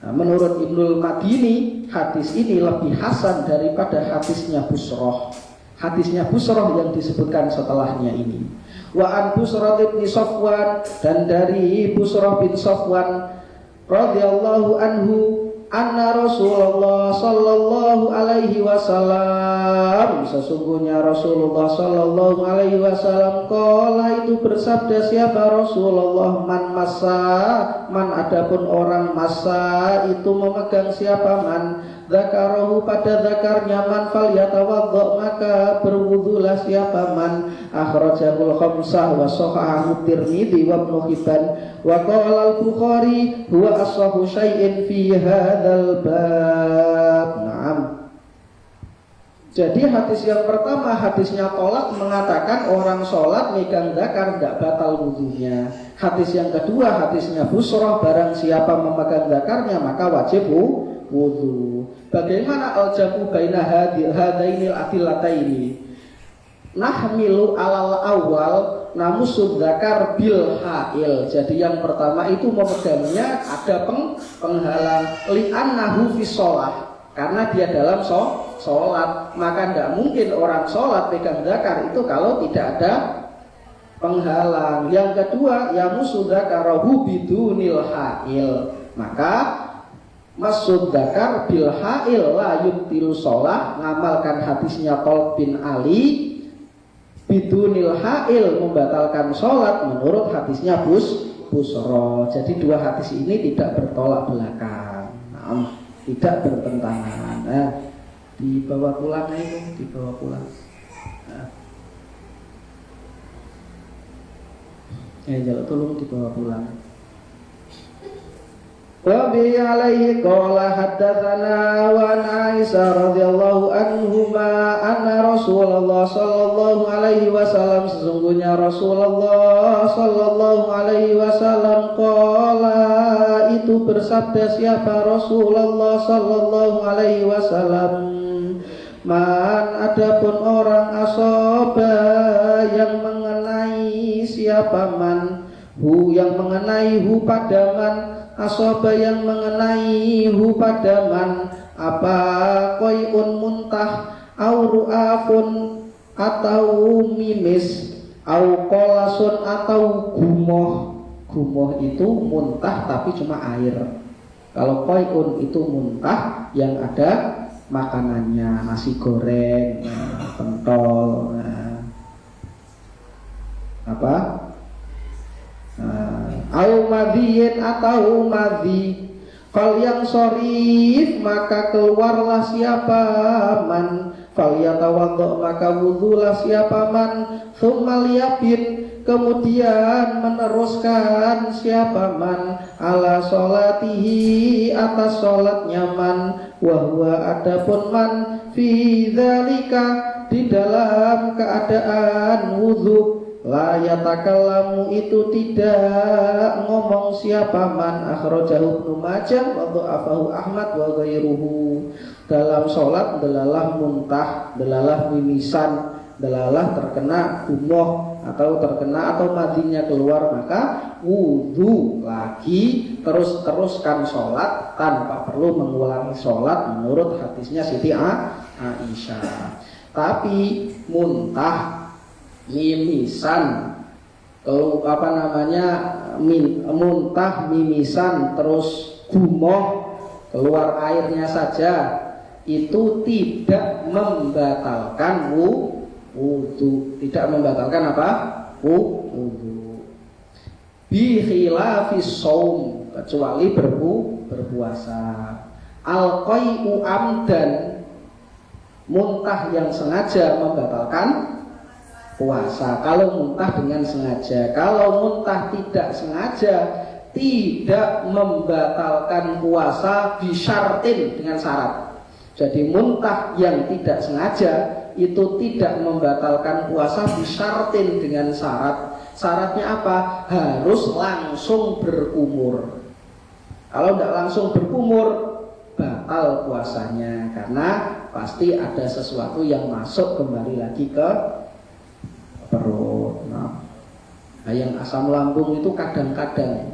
Nah, menurut Ibnul Madini hadis ini lebih hasan daripada hadisnya Busrah. Hadisnya Busrah yang disebutkan setelahnya ini. Wa an Busrah bin Safwan, dan dari Busrah bin Safwan radhiyallahu anhu, anna Rasulullah sallallahu alaihi wasallam, sesungguhnya Rasulullah sallallahu alaihi wasallam, qala itu bersabda siapa Rasulullah, man adapun orang massa itu memegang siapa man zakarahu pada zakarnya man falyatawadda maka berwudulah siapa man. Akhrajahul khamsah wa sahahahu Tirmidzi wa Ibnu Hibban wa qala al-Bukhari huwa ashahu syai'in fi hadzal bab. Naam. Jadi hadis yang pertama, hadisnya Tolak, mengatakan orang sholat megang zakar tidak batal wudunya. Hadis yang kedua, hadisnya Busrah, barang siapa memegang zakarnya maka wajib wudu. Bagaimana al-jamu baina hadainil adillataini? Nahmilu alal awal namusud zakar bil ha'il. Jadi yang pertama itu memegangnya ada penghalang, li'annahu fi sholah, karena dia dalam sholat. Maka tidak mungkin orang sholat pegang zakar itu kalau tidak ada penghalang. Yang kedua, yamusud zakarahu bidunil ha'il, maka masud zakar bil ha'il la yubtilu sholah, ngamalkan hadisnya Talq bin Ali, bidunil ha'il membatalkan sholat menurut hadisnya Busrah. Jadi dua hadis ini tidak bertolak belakang, tidak bertentangan. Nah, dibawa pulang itu, dibawa pulang. Nah. Jangan tolong dibawa pulang. Wa bi alaihi qala haddatsana wa an Aisyah radhiyallahu anhuma anna Rasulullah sallallahu alaihi wasallam, sesungguhnya Rasulullah sallallahu alaihi wasallam qala itu bersabda siapa Rasulullah sallallahu alaihi wasallam, man adapun orang asoba yang mengenai siapa man, hu yang mengenai hu pada man, asoba yang mengenai hu pada man, apa koyun muntah, au ru'afun atau mimis, au kolasun atau gumoh. Gumoh itu muntah tapi cuma air. Kalau koyun itu muntah yang ada makanannya, nasi goreng, pentol, apa? Au madhiyin atau madhi. Fal yang sorif maka keluarlah siapa man, fal yatawaddo maka wudhulah siapa man, thumma liyabin kemudian meneruskan siapa man, ala sholatihi atas sholatnya man, wahwa adapun man fi dzalika di dalam keadaan wudhu, la yatakallamu itu tidak ngomong siapa man, akhrajahu Ibnu Majah wa dha'afahu Ahmad wa ghairuhu. Dalam sholat delalah muntah, delalah mimisan, delalah terkena gumoh atau terkena atau madinya keluar, maka wudhu lagi, teruskan sholat tanpa perlu mengulangi sholat menurut hadisnya Siti Aisyah. Tapi muntah, mimisan, muntah, mimisan, terus gumoh, keluar airnya saja, itu tidak membatalkan wudhu. Tidak membatalkan apa? Wudhu. Bi khilafis shaum, kecuali berpuasa. Al-qai'u amdan, muntah yang sengaja membatalkan puasa. Kalau muntah dengan sengaja, kalau muntah tidak sengaja tidak membatalkan puasa, bisyartin, dengan syarat. Jadi muntah yang tidak sengaja itu tidak membatalkan puasa, bisyartin, dengan syarat. Syaratnya apa? Harus langsung berkumur. Kalau tidak langsung berkumur, batal puasanya, karena pasti ada sesuatu yang masuk kembali lagi ke perut. Nah, yang asam lambung itu kadang-kadang,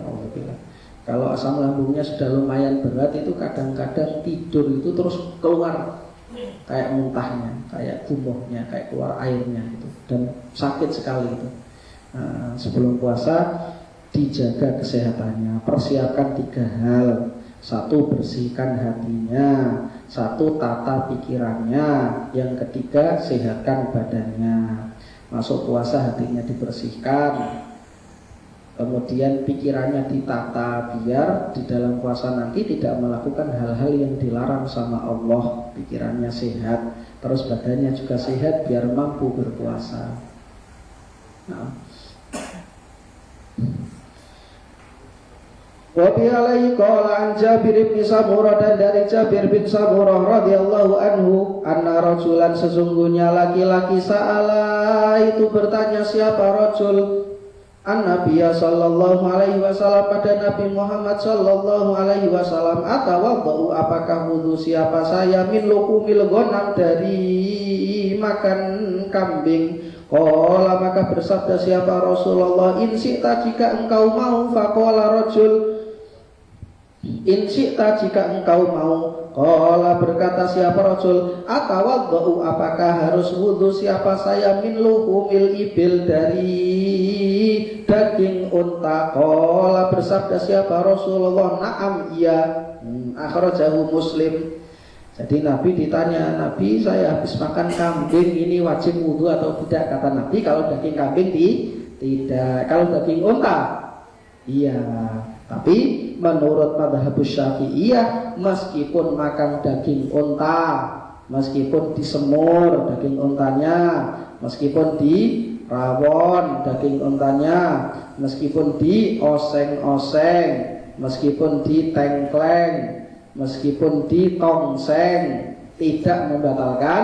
kalau asam lambungnya sudah lumayan berat, itu kadang-kadang tidur itu terus keluar kayak muntahnya, kayak gumohnya, kayak keluar airnya itu, dan sakit sekali itu. Nah, sebelum puasa dijaga kesehatannya, persiapkan 3 hal. 1, bersihkan hatinya. 1, tata pikirannya. Yang ketiga, sehatkan badannya. Masuk puasa hatinya dibersihkan, kemudian pikirannya ditata, biar di dalam puasa nanti tidak melakukan hal-hal yang dilarang sama Allah. Pikirannya sehat, terus badannya juga sehat, biar mampu berpuasa. Nah, wa bi alaihi qala an Jabir bin Samurah, dan dari Jabir bin Samurah radhiyallahu anhu, anna rajulan, sesungguhnya laki-laki, sa'ala itu bertanya siapa rajul, an Nabiya sallallahu alaihi wasallam, pada Nabi Muhammad sallallahu alaihi wasallam, atawadhu apakah wudu siapa saya, min lukumil ghanam, dari makan kambing. Qala maka bersabda siapa Rasulullah, in syi'ta jika engkau mau, faqala rajul, in syi'ta jika engkau mau. Qala berkata siapa rajul, atawadhu apakah harus wudu siapa saya, min luhumil ibil, dari daging unta. Qala bersabda siapa Rasulullah, na'am iya. Akhrajahu Muslim. Jadi Nabi ditanya, Nabi saya habis makan kambing, ini wajib wudu atau tidak? Kata Nabi, kalau daging kambing tidak, kalau daging unta iya. Tapi menurut madhab Syafi'iyah, meskipun makan daging unta, meskipun disemur daging untanya, meskipun dirawon daging untanya, meskipun dioseng-oseng, meskipun ditengkleng, meskipun ditongseng, tidak membatalkan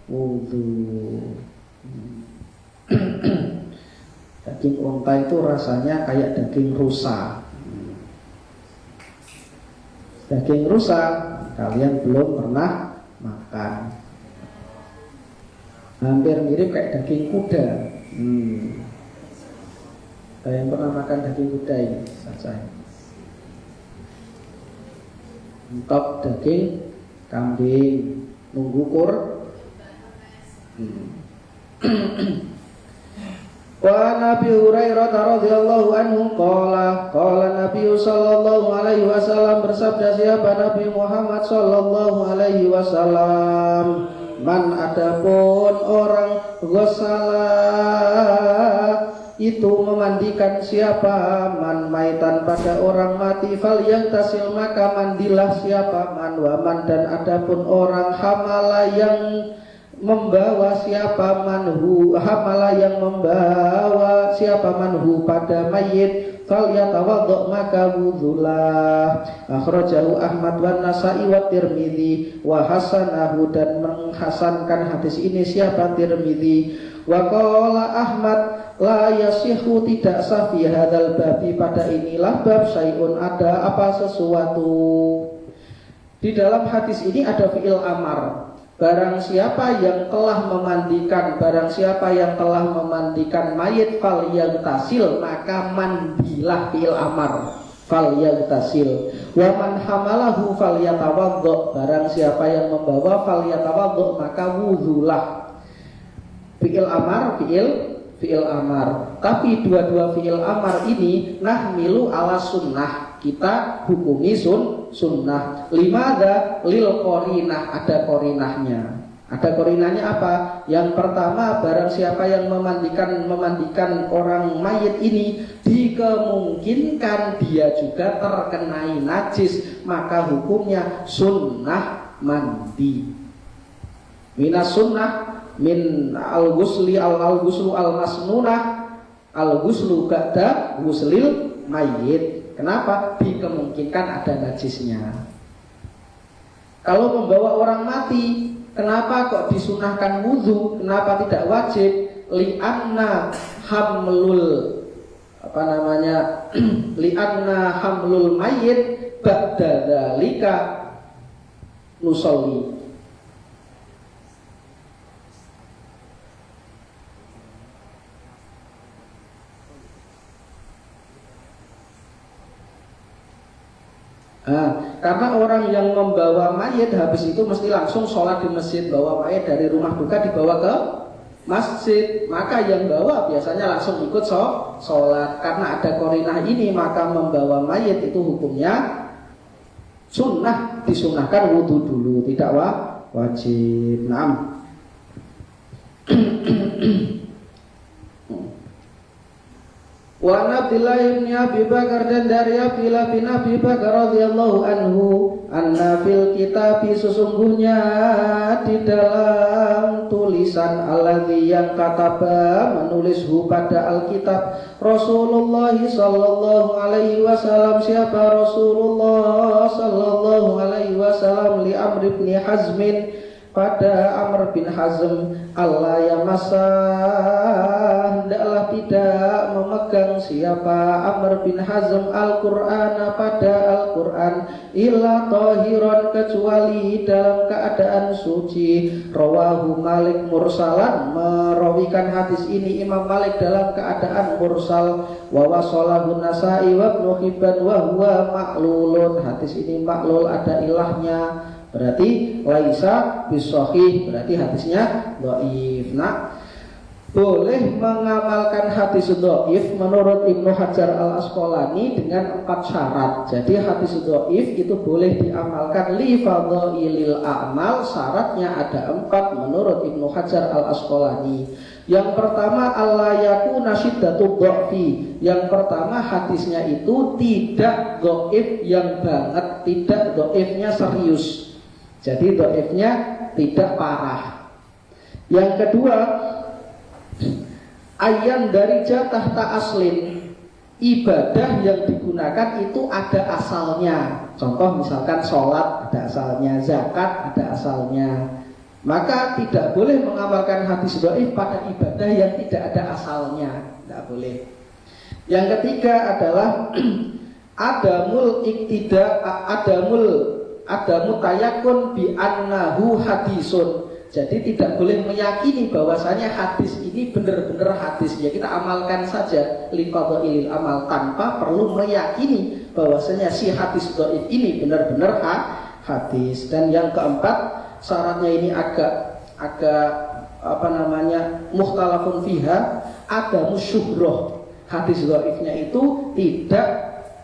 wudhu. Daging unta itu rasanya kayak daging rusa. Daging rusa kalian belum pernah makan. Hampir mirip kayak daging kuda. Saya yang pernah makan daging kuda ini saja. Entok daging kambing, nunggu kur. Wa Nabi Hurairah radhiyallahu anhu qala Nabi sallallahu alaihi wasallam, bersabda siapa Nabi Muhammad sallallahu alaihi wasallam, man adapun orang ghusala itu memandikan siapa, man maitan pada orang mati, fal yang tasil maka mandilah siapa, man waman dan adapun orang hamala yang membawa siapa, manhu hamala yang membawa siapa, manhu pada mayit, fal yatawaddo maka wudhulah. Akhrajahu Ahmad wan Nasa'i wa Tirmidzi wa hasanahu, dan menghasankan hadis ini siapa, Tirmidzi. Wa qala Ahmad la yasihu, tidak sah fi hadzal babi, pada inilah bab, syai'un ada apa sesuatu. Di dalam hadis ini ada fi'il amar. Barang siapa yang telah memandikan, barang siapa yang telah memandikan mayit, fal yaghtasil maka mandilah, fi'il amar, fal yaghtasil. Wa man hamalahu fal yatawaddo, barang siapa yang membawa fal yatawaddo maka wudhulah. Fi'il amar, fi'il amar. Tapi dua-dua fi'il amar ini nahmilu ala sunnah, kita hukumi sunnah. Limada lil qorinah, ada qorinahnya. Ada qorinahnya apa? Yang pertama, barang siapa yang memandikan orang mayit ini, dikemungkinkan dia juga terkenai najis, maka hukumnya sunnah mandi. Minas sunnah min al-ghusli al-ghuslu al-masnunah al-ghuslu ba'da ghuslil mayit. Kenapa? Dikemungkinkan ada najisnya. Kalau membawa orang mati, kenapa kok disunahkan wudhu? Kenapa tidak wajib? Li'anna hamlul li'anna hamlul mayit ba'da dzalika nusolli. Karena orang yang membawa mayit habis itu mesti langsung sholat di masjid, bawa mayit dari rumah duka dibawa ke masjid, maka yang bawa biasanya langsung ikut sholat. Karena ada korinah ini, maka membawa mayit itu hukumnya sunnah, disunahkan wudhu dulu, tidak wajib. Naam. Wa Abdillah bin Abi Bakar, dan dari Abdillah bin Abi Bakar radhiyallahu anhu, anna fil kitab, sesungguhnya di dalam tulisan alladzi yang kataba menulishu pada Alkitab, Rasulullah sallallahu alaihi wasallam, siapa Rasulullah sallallahu alaihi wasallam, li Amr bin Hazmin, pada Amr bin Hazm, Allah yamassah, hendaklah tidak memegang siapa Amr bin Hazm Al-Qur'an, pada Al-Qur'an, illa tahiron, kecuali dalam keadaan suci. Rawahu Malik mursalan, merawikan hadis ini Imam Malik dalam keadaan mursal. Wa wasalahu Nasa'i wa Ibnu Hibban wa huwa ma'lulun, hadis ini maklul, ada ilahnya, berarti laisa bisahih, berarti hadisnya dhaif. Nah, boleh mengamalkan hadis dhaif menurut Ibnu Hajar Al-Asqalani dengan 4 syarat. Jadi hadis dhaif itu boleh diamalkan li fadhailil a'mal, syaratnya ada 4 menurut Ibnu Hajar Al-Asqalani. Yang pertama, Allah yakuna syiddatu dha'fi. Yang pertama, hadisnya itu tidak dhaif yang banget, tidak dhaifnya serius. Jadi dhaifnya tidak parah. Yang kedua, ayan dari jatah ta'aslin, ibadah yang digunakan itu ada asalnya. Contoh misalkan sholat ada asalnya, zakat ada asalnya. Maka tidak boleh mengamalkan hadis dhaif pada ibadah yang tidak ada asalnya, tidak boleh. Yang ketiga adalah adamul iktida, adamul tayakun bi annahu hadisun. Jadi tidak boleh meyakini bahwasanya hadis ini benar-benar hadis. Ya kita amalkan saja liqadha'il amal tanpa perlu meyakini bahwasanya si hadis dhaif ini benar-benar hadis. Dan yang keempat, syaratnya ini agak mukhtalafun fiha, ada musyuhroh. Hadis dhaifnya itu tidak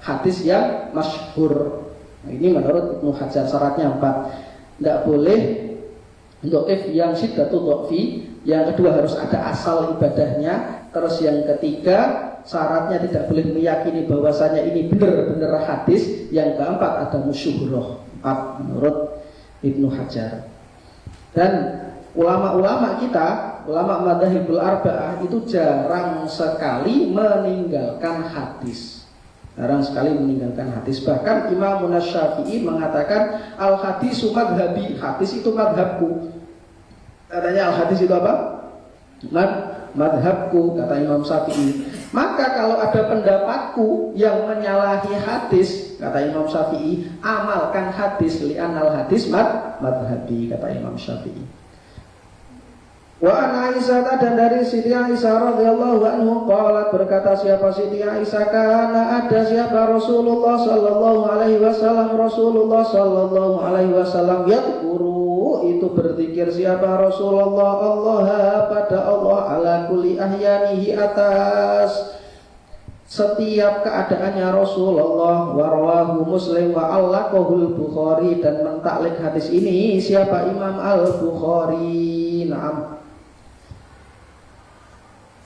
hadis yang masyhur. Nah, ini menurut Ibnu Hajar syaratnya 4. Tidak boleh dhaif yang syiddatu dhaifi. Yang kedua harus ada asal ibadahnya. Terus yang ketiga syaratnya tidak boleh meyakini bahwasanya ini benar-benar hadis. Yang keempat ada musyuhroh. 4 menurut Ibnu Hajar. Dan ulama-ulama kita, ulama madzhabul arba'ah itu jarang sekali meninggalkan hadis. Jarang sekali meninggalkan hadis. Bahkan Imam Syafi'i mengatakan al hadisu madhabi, hadis itu madhabku. Katanya al hadis itu apa? Madhabku, kata Imam Syafi'i. Maka kalau ada pendapatku yang menyalahi hadis, kata Imam Syafi'i, amalkan hadis, li'anal hadis madhabi, kata Imam Syafi'i. Wa an Aisyah, dan dari Siti Aisyah radhiyallahu anhu qalat, berkata siapa Siti Aisyah, karena ada siapa Rasulullah sallallahu alaihi wasallam, Rasulullah sallallahu alaihi wasallam yadhkuru, itu berzikir siapa Rasulullah Allah pada Allah ala kulli ahyanihi, atas setiap keadaannya Rasulullah. Wa rawahu Muslim wa allaqahul Bukhari, dan mentaklik hadis ini siapa Imam Al-Bukhari. Naam.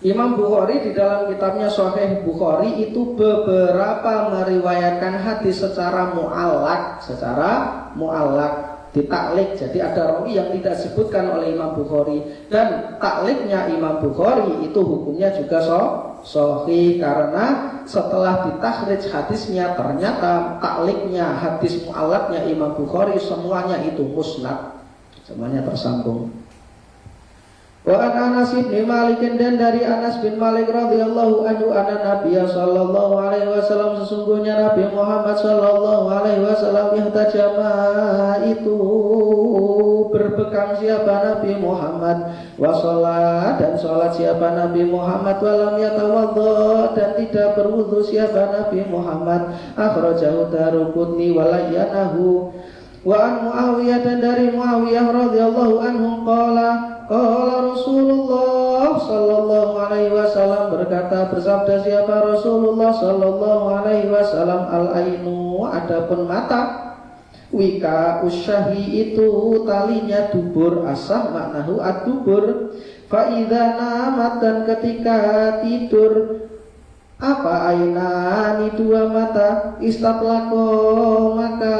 Imam Bukhari di dalam kitabnya Sahih Bukhari itu beberapa meriwayatkan hadis secara mu'allaq, ditaklik. Jadi ada rawi yang tidak disebutkan oleh Imam Bukhari, dan takliknya Imam Bukhari itu hukumnya juga sahih, karena setelah ditakhrij hadisnya ternyata takliknya, hadis mu'allaqnya Imam Bukhari semuanya itu musnad, semuanya tersambung. Wa an Anas bin Malik, dan dari Anas bin Malik radhiyallahu anhu, anna Nabiya sallallahu alaihi wasallam, sesungguhnya Nabi Muhammad sallallahu alaihi wasallam ihtajama, itu berbekam siapa Nabi Muhammad, wa sholat, dan sholat siapa Nabi Muhammad, wa lam yatawadda, dan tidak berwudu siapa Nabi Muhammad. Akhrajahu Daruqutni wa layyanahu. Wa an Muawiyah, dan dari Muawiyah radhiyallahu anhu qala Rasulullah sallallahu alaihi wasallam, berkata, bersabda siapa Rasulullah sallallahu alaihi wasallam, al-ainu, adapun mata, wika usyahi, itu talinya dubur, asah maknahu ad-dubur, fa idza namat, dan ketika tidur, apa ainani, dua mata, istatlaqo, maka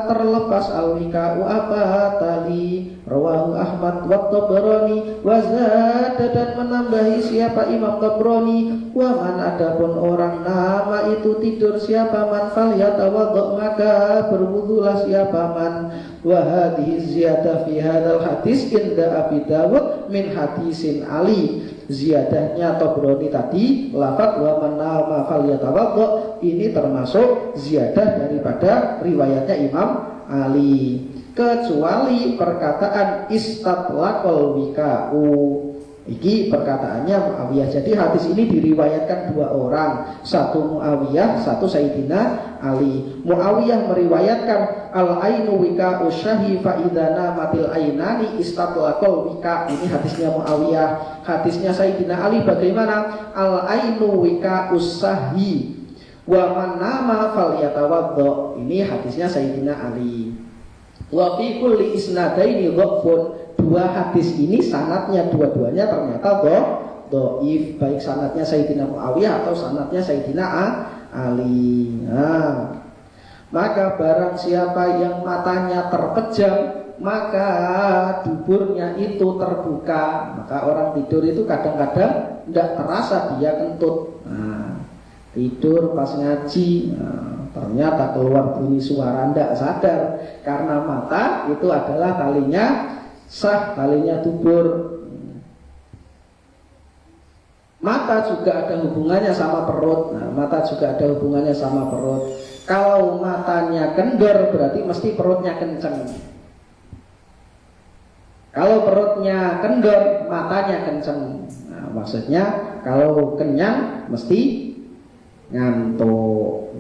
terlepas, al-wika'u, apa tali. Rawahu Ahmad wa Tabrani wa zada, dan menambahi siapa Imam Tabrani, wa man, adapun orang nama itu tidur siapa man, fal yatawadda, maka berwudulah siapa man. Wa hadhihi ziyadah fi hadzal hadis inda Abi Dawud min hadisin Ali. Ziyadahnya Tabrani tadi, lafaz wa man nama fal yatawadda, ini termasuk ziyadah daripada riwayatnya Imam Ali, kecuali perkataan istatlaqal wika'u. Iki perkataannya Muawiyah. Jadi hadis ini diriwayatkan dua orang, satu Muawiyah, satu Sayyidina Ali. Muawiyah meriwayatkan al-ainu wika'u syahi fa idza namatil ainani istatlaqal wika'. Ini hadisnya Muawiyah. Hadisnya Sayyidina Ali bagaimana? Al-ainu wika'u syahi wa man nama falyatawadda. Ini hadisnya Sayyidina Ali. Wa fi kulli isnadaini dhafun. Dua hadis ini sanadnya dua-duanya ternyata dhaif, baik sanadnya Sayyidina Muawiyah atau sanadnya Sayyidina Ali. Nah, maka barang siapa yang matanya terpejam, maka duburnya itu terbuka. Maka orang tidur itu kadang-kadang tidak terasa dia kentut. Nah, tidur pas ngaji, ternyata keluar bunyi suara, tidak sadar, karena mata itu adalah talinya sah, talinya dubur. Mata juga ada hubungannya sama perut. Nah, mata juga ada hubungannya sama perut. Kalau matanya kendor berarti mesti perutnya kenceng. Kalau perutnya kendor, matanya kenceng. Nah, maksudnya kalau kenyang mesti ngantuk.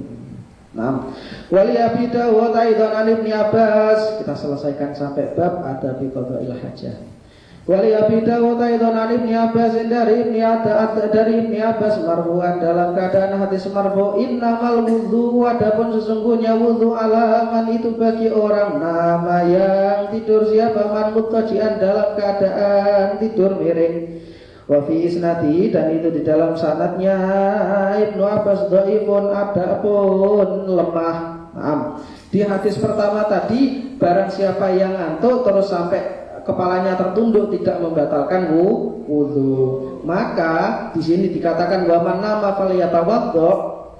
Nah, wali Abi Dawud aidan an Ibnu Abbas. Kita selesaikan sampai bab ada bi qada'il hajah. Wali Abi Dawud aidan an Ibnu Abbas dari Ibnu Abbas marfu'an dalam keadaan hadis marfu, innamal wudhu, adapun sesungguhnya wudhu alaman itu bagi orang nama yang tidur siapa man muttaji'an dalam keadaan tidur miring. Wa fi isnadi, dan itu di dalam sanadnya Ibnu Abbas dhaifun, adapun lemah. Di hadis pertama tadi barang siapa yang ngantuk terus sampai kepalanya tertunduk tidak membatalkan wudu. Maka di sini dikatakan wa man nama falyatawaddo.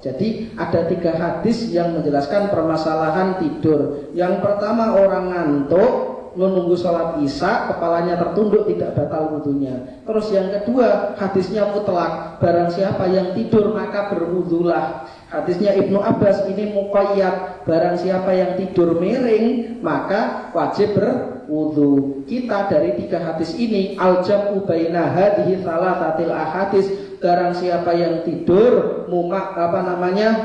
Jadi ada 3 hadis yang menjelaskan permasalahan tidur. Yang pertama, orang ngantuk menunggu sholat isya, kepalanya tertunduk tidak batal wudunya. Terus yang kedua, hadisnya mutlak, barang siapa yang tidur maka berwudulah. Hadisnya Ibnu Abbas ini muqayyad, barang siapa yang tidur miring maka wajib berwudu. Kita dari 3 hadis ini al-jam'u baina hadhihi thalathatil ahadis, barang siapa yang tidur mumak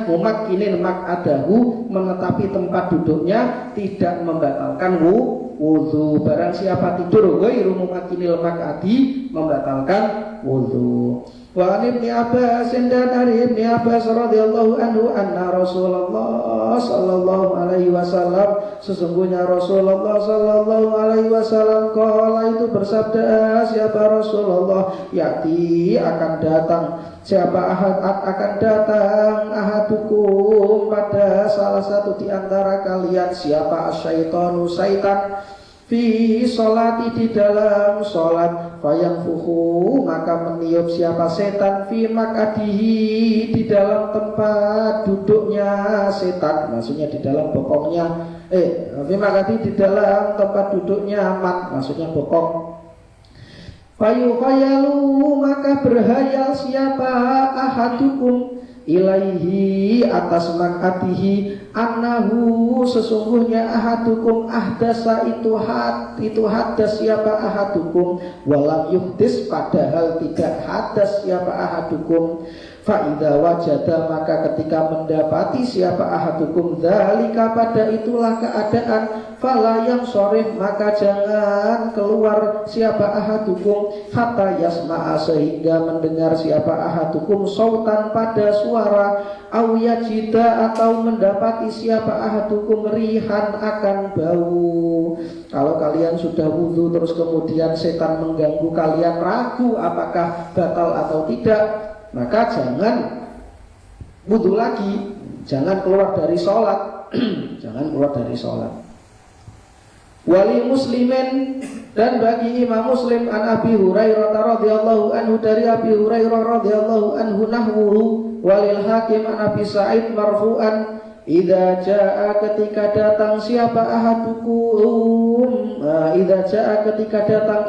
mumakkinin adahu, menetapi tempat duduknya tidak membatalkan wudu. Barang siapa tidur ghairu mumakkinil maq'adi membatalkan wudu. Wa an Ibnu Abbas, dan dari Ibnu Abbas radhiyallahu anhu anna Rasulullah sallallahu alaihi wasallam, sesungguhnya Rasulullah sallallahu alaihi wasallam qala itu bersabda, siapa Rasulullah, yati akan datang, siapa akan datang ahadukum pada salah satu di antara kalian, siapa asyaitonu syaitan fi sholati di dalam sholat, fayangfuhu maka meniup siapa setan, fi makadihi di dalam tempat duduknya setan, maksudnya di dalam bokongnya, fi makadihi di dalam tempat duduknya mat, maksudnya bokong. Fayukhayalu maka berhayal siapa ahadukum ilaihi atas makatihi, annahu sesungguhnya ahadukum ahdasa itu hadas siapa ahadukum, walam yuhdis padahal tidak hadas siapa ahadukum. Fa'idha wajada maka ketika mendapati siapa ahadukum dzalika pada itulah keadaan, fala yang sorif maka jangan keluar siapa ahadukum hatta yasma'a sehingga mendengar siapa ahadukum sautan pada suara, au yajida atau mendapati siapa ahadukum rihan akan bau. Kalau kalian sudah wudu terus kemudian setan mengganggu kalian ragu apakah batal atau tidak, maka jangan wudu lagi, jangan keluar dari sholat. Jangan keluar dari sholat. Wali Muslimin, dan bagi Imam Muslim an Abi Hurairah radhiyallahu anhu dari Abi Hurairah radhiyallahu anhu nahwuhu, walil Hakim an Abi Sa'id marfu'an, idza jaa ketika datang siapa ahadukum, idza jaa ketika datang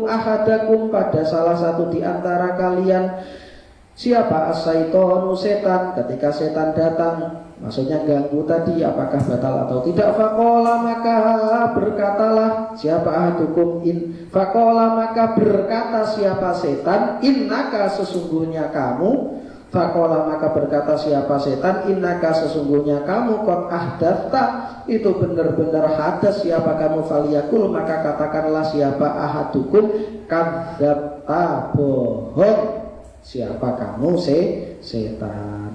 ahadakum pada salah satu di antara kalian, siapa as-syaitonu setan, ketika setan datang maksudnya ganggu tadi apakah batal atau tidak, faqala maka berkatalah siapa ahadukum faqala maka berkata siapa setan, innaka sesungguhnya kamu, faqala maka berkata siapa setan, innaka sesungguhnya kamu qad ahdatha itu benar-benar hadas siapa kamu, faliyakul maka katakanlah siapa ahadukum kadzabta bohong siapa kamu setan.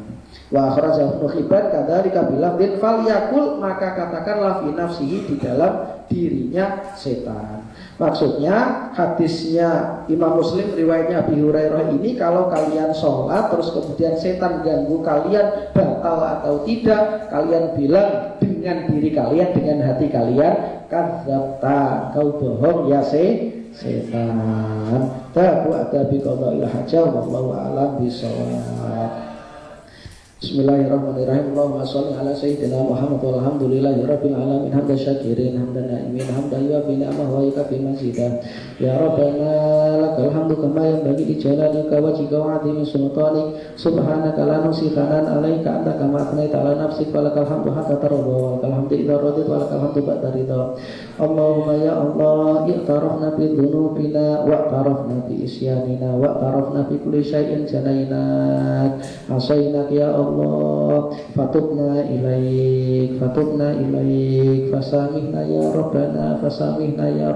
Wa akhrajahu Ibnu Hibban kadzalika bilafdin falyakul maka katakanlah fi nafsihi di dalam dirinya setan. Maksudnya hadisnya Imam Muslim riwayatnya Abi Hurairah ini, kalau kalian sholat terus kemudian setan ganggu kalian batal atau tidak, kalian bilang dengan diri kalian, dengan hati kalian, kadzabta kau bohong ya setan. Tabu ada bi qada'il hajah wallahu a'lam bishawab. Bismillahirrahmanirrahim. Allahumma shalli ala sayyidina Muhammad walhamdulillahi rabbil alamin hamdan syakirin hamdan na'imin hamdan yuafi ni'amahu wa yukafi mazidah. Ya Rabbana lakal hamdu kama yanbaghi li jalalika wajhika wa 'azimi sultanik. Subhanaka la nuhsi thanan 'alaika anta kama athnayta 'ala nafsik wa lakal hamdu hatta tarda wa lakal hamdu idza radit wa lakal hamdu ba'da ridha. Allahumma ya Allah i'tarafna bi dhunubina wa i'tarafna bi isyanina wa i'tarafna bi kulli syai'in janainak asainak ya Allah fatubna ilaik fasamihna ya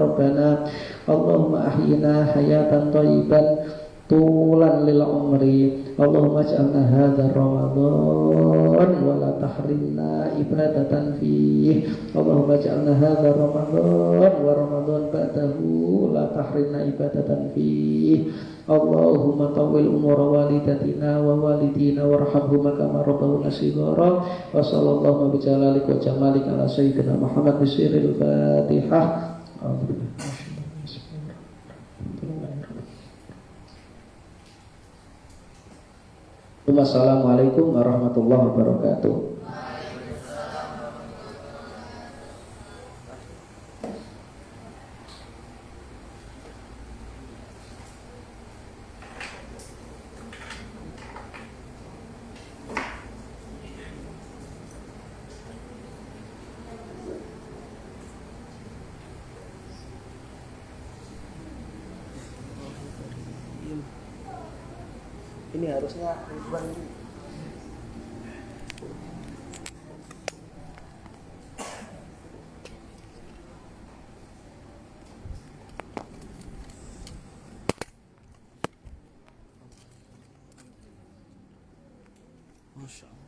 Rabbana Allahumma ahyina hayatan thayyiban tulan lil umri Allahumma ij'alna hadha Ramadan wa la tahrimna ibadatan fihi Allahumma ij'alna hadha Ramadan wa Ramadan ba'dahu la tahrimna ibadatan fihi Allahumma tawwil umura walidatina wa walidina warhamhuma kama rabbawna shighara wa sallallahu bi jalalika wa jamalika ala sayyidina Muhammad bisiril Fatihah. Wassalamualaikum warahmatullahi wabarakatuh. Ini harusnya Ridwan ini. Masya Allah.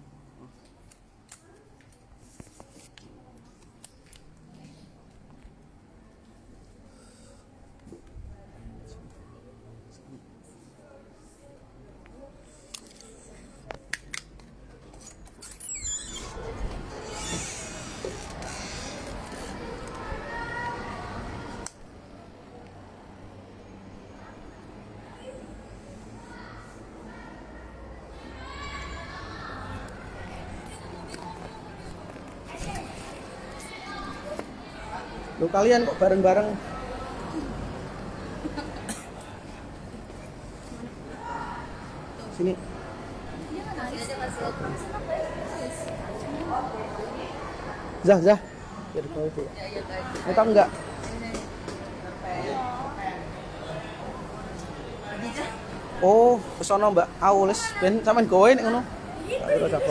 Loh kalian kok bareng-bareng? Sini. Zah. Biar kau itu. Mau tahu enggak? Oh, pesono Mbak. Aules ben sampean gowe nek ngono. Ayo tak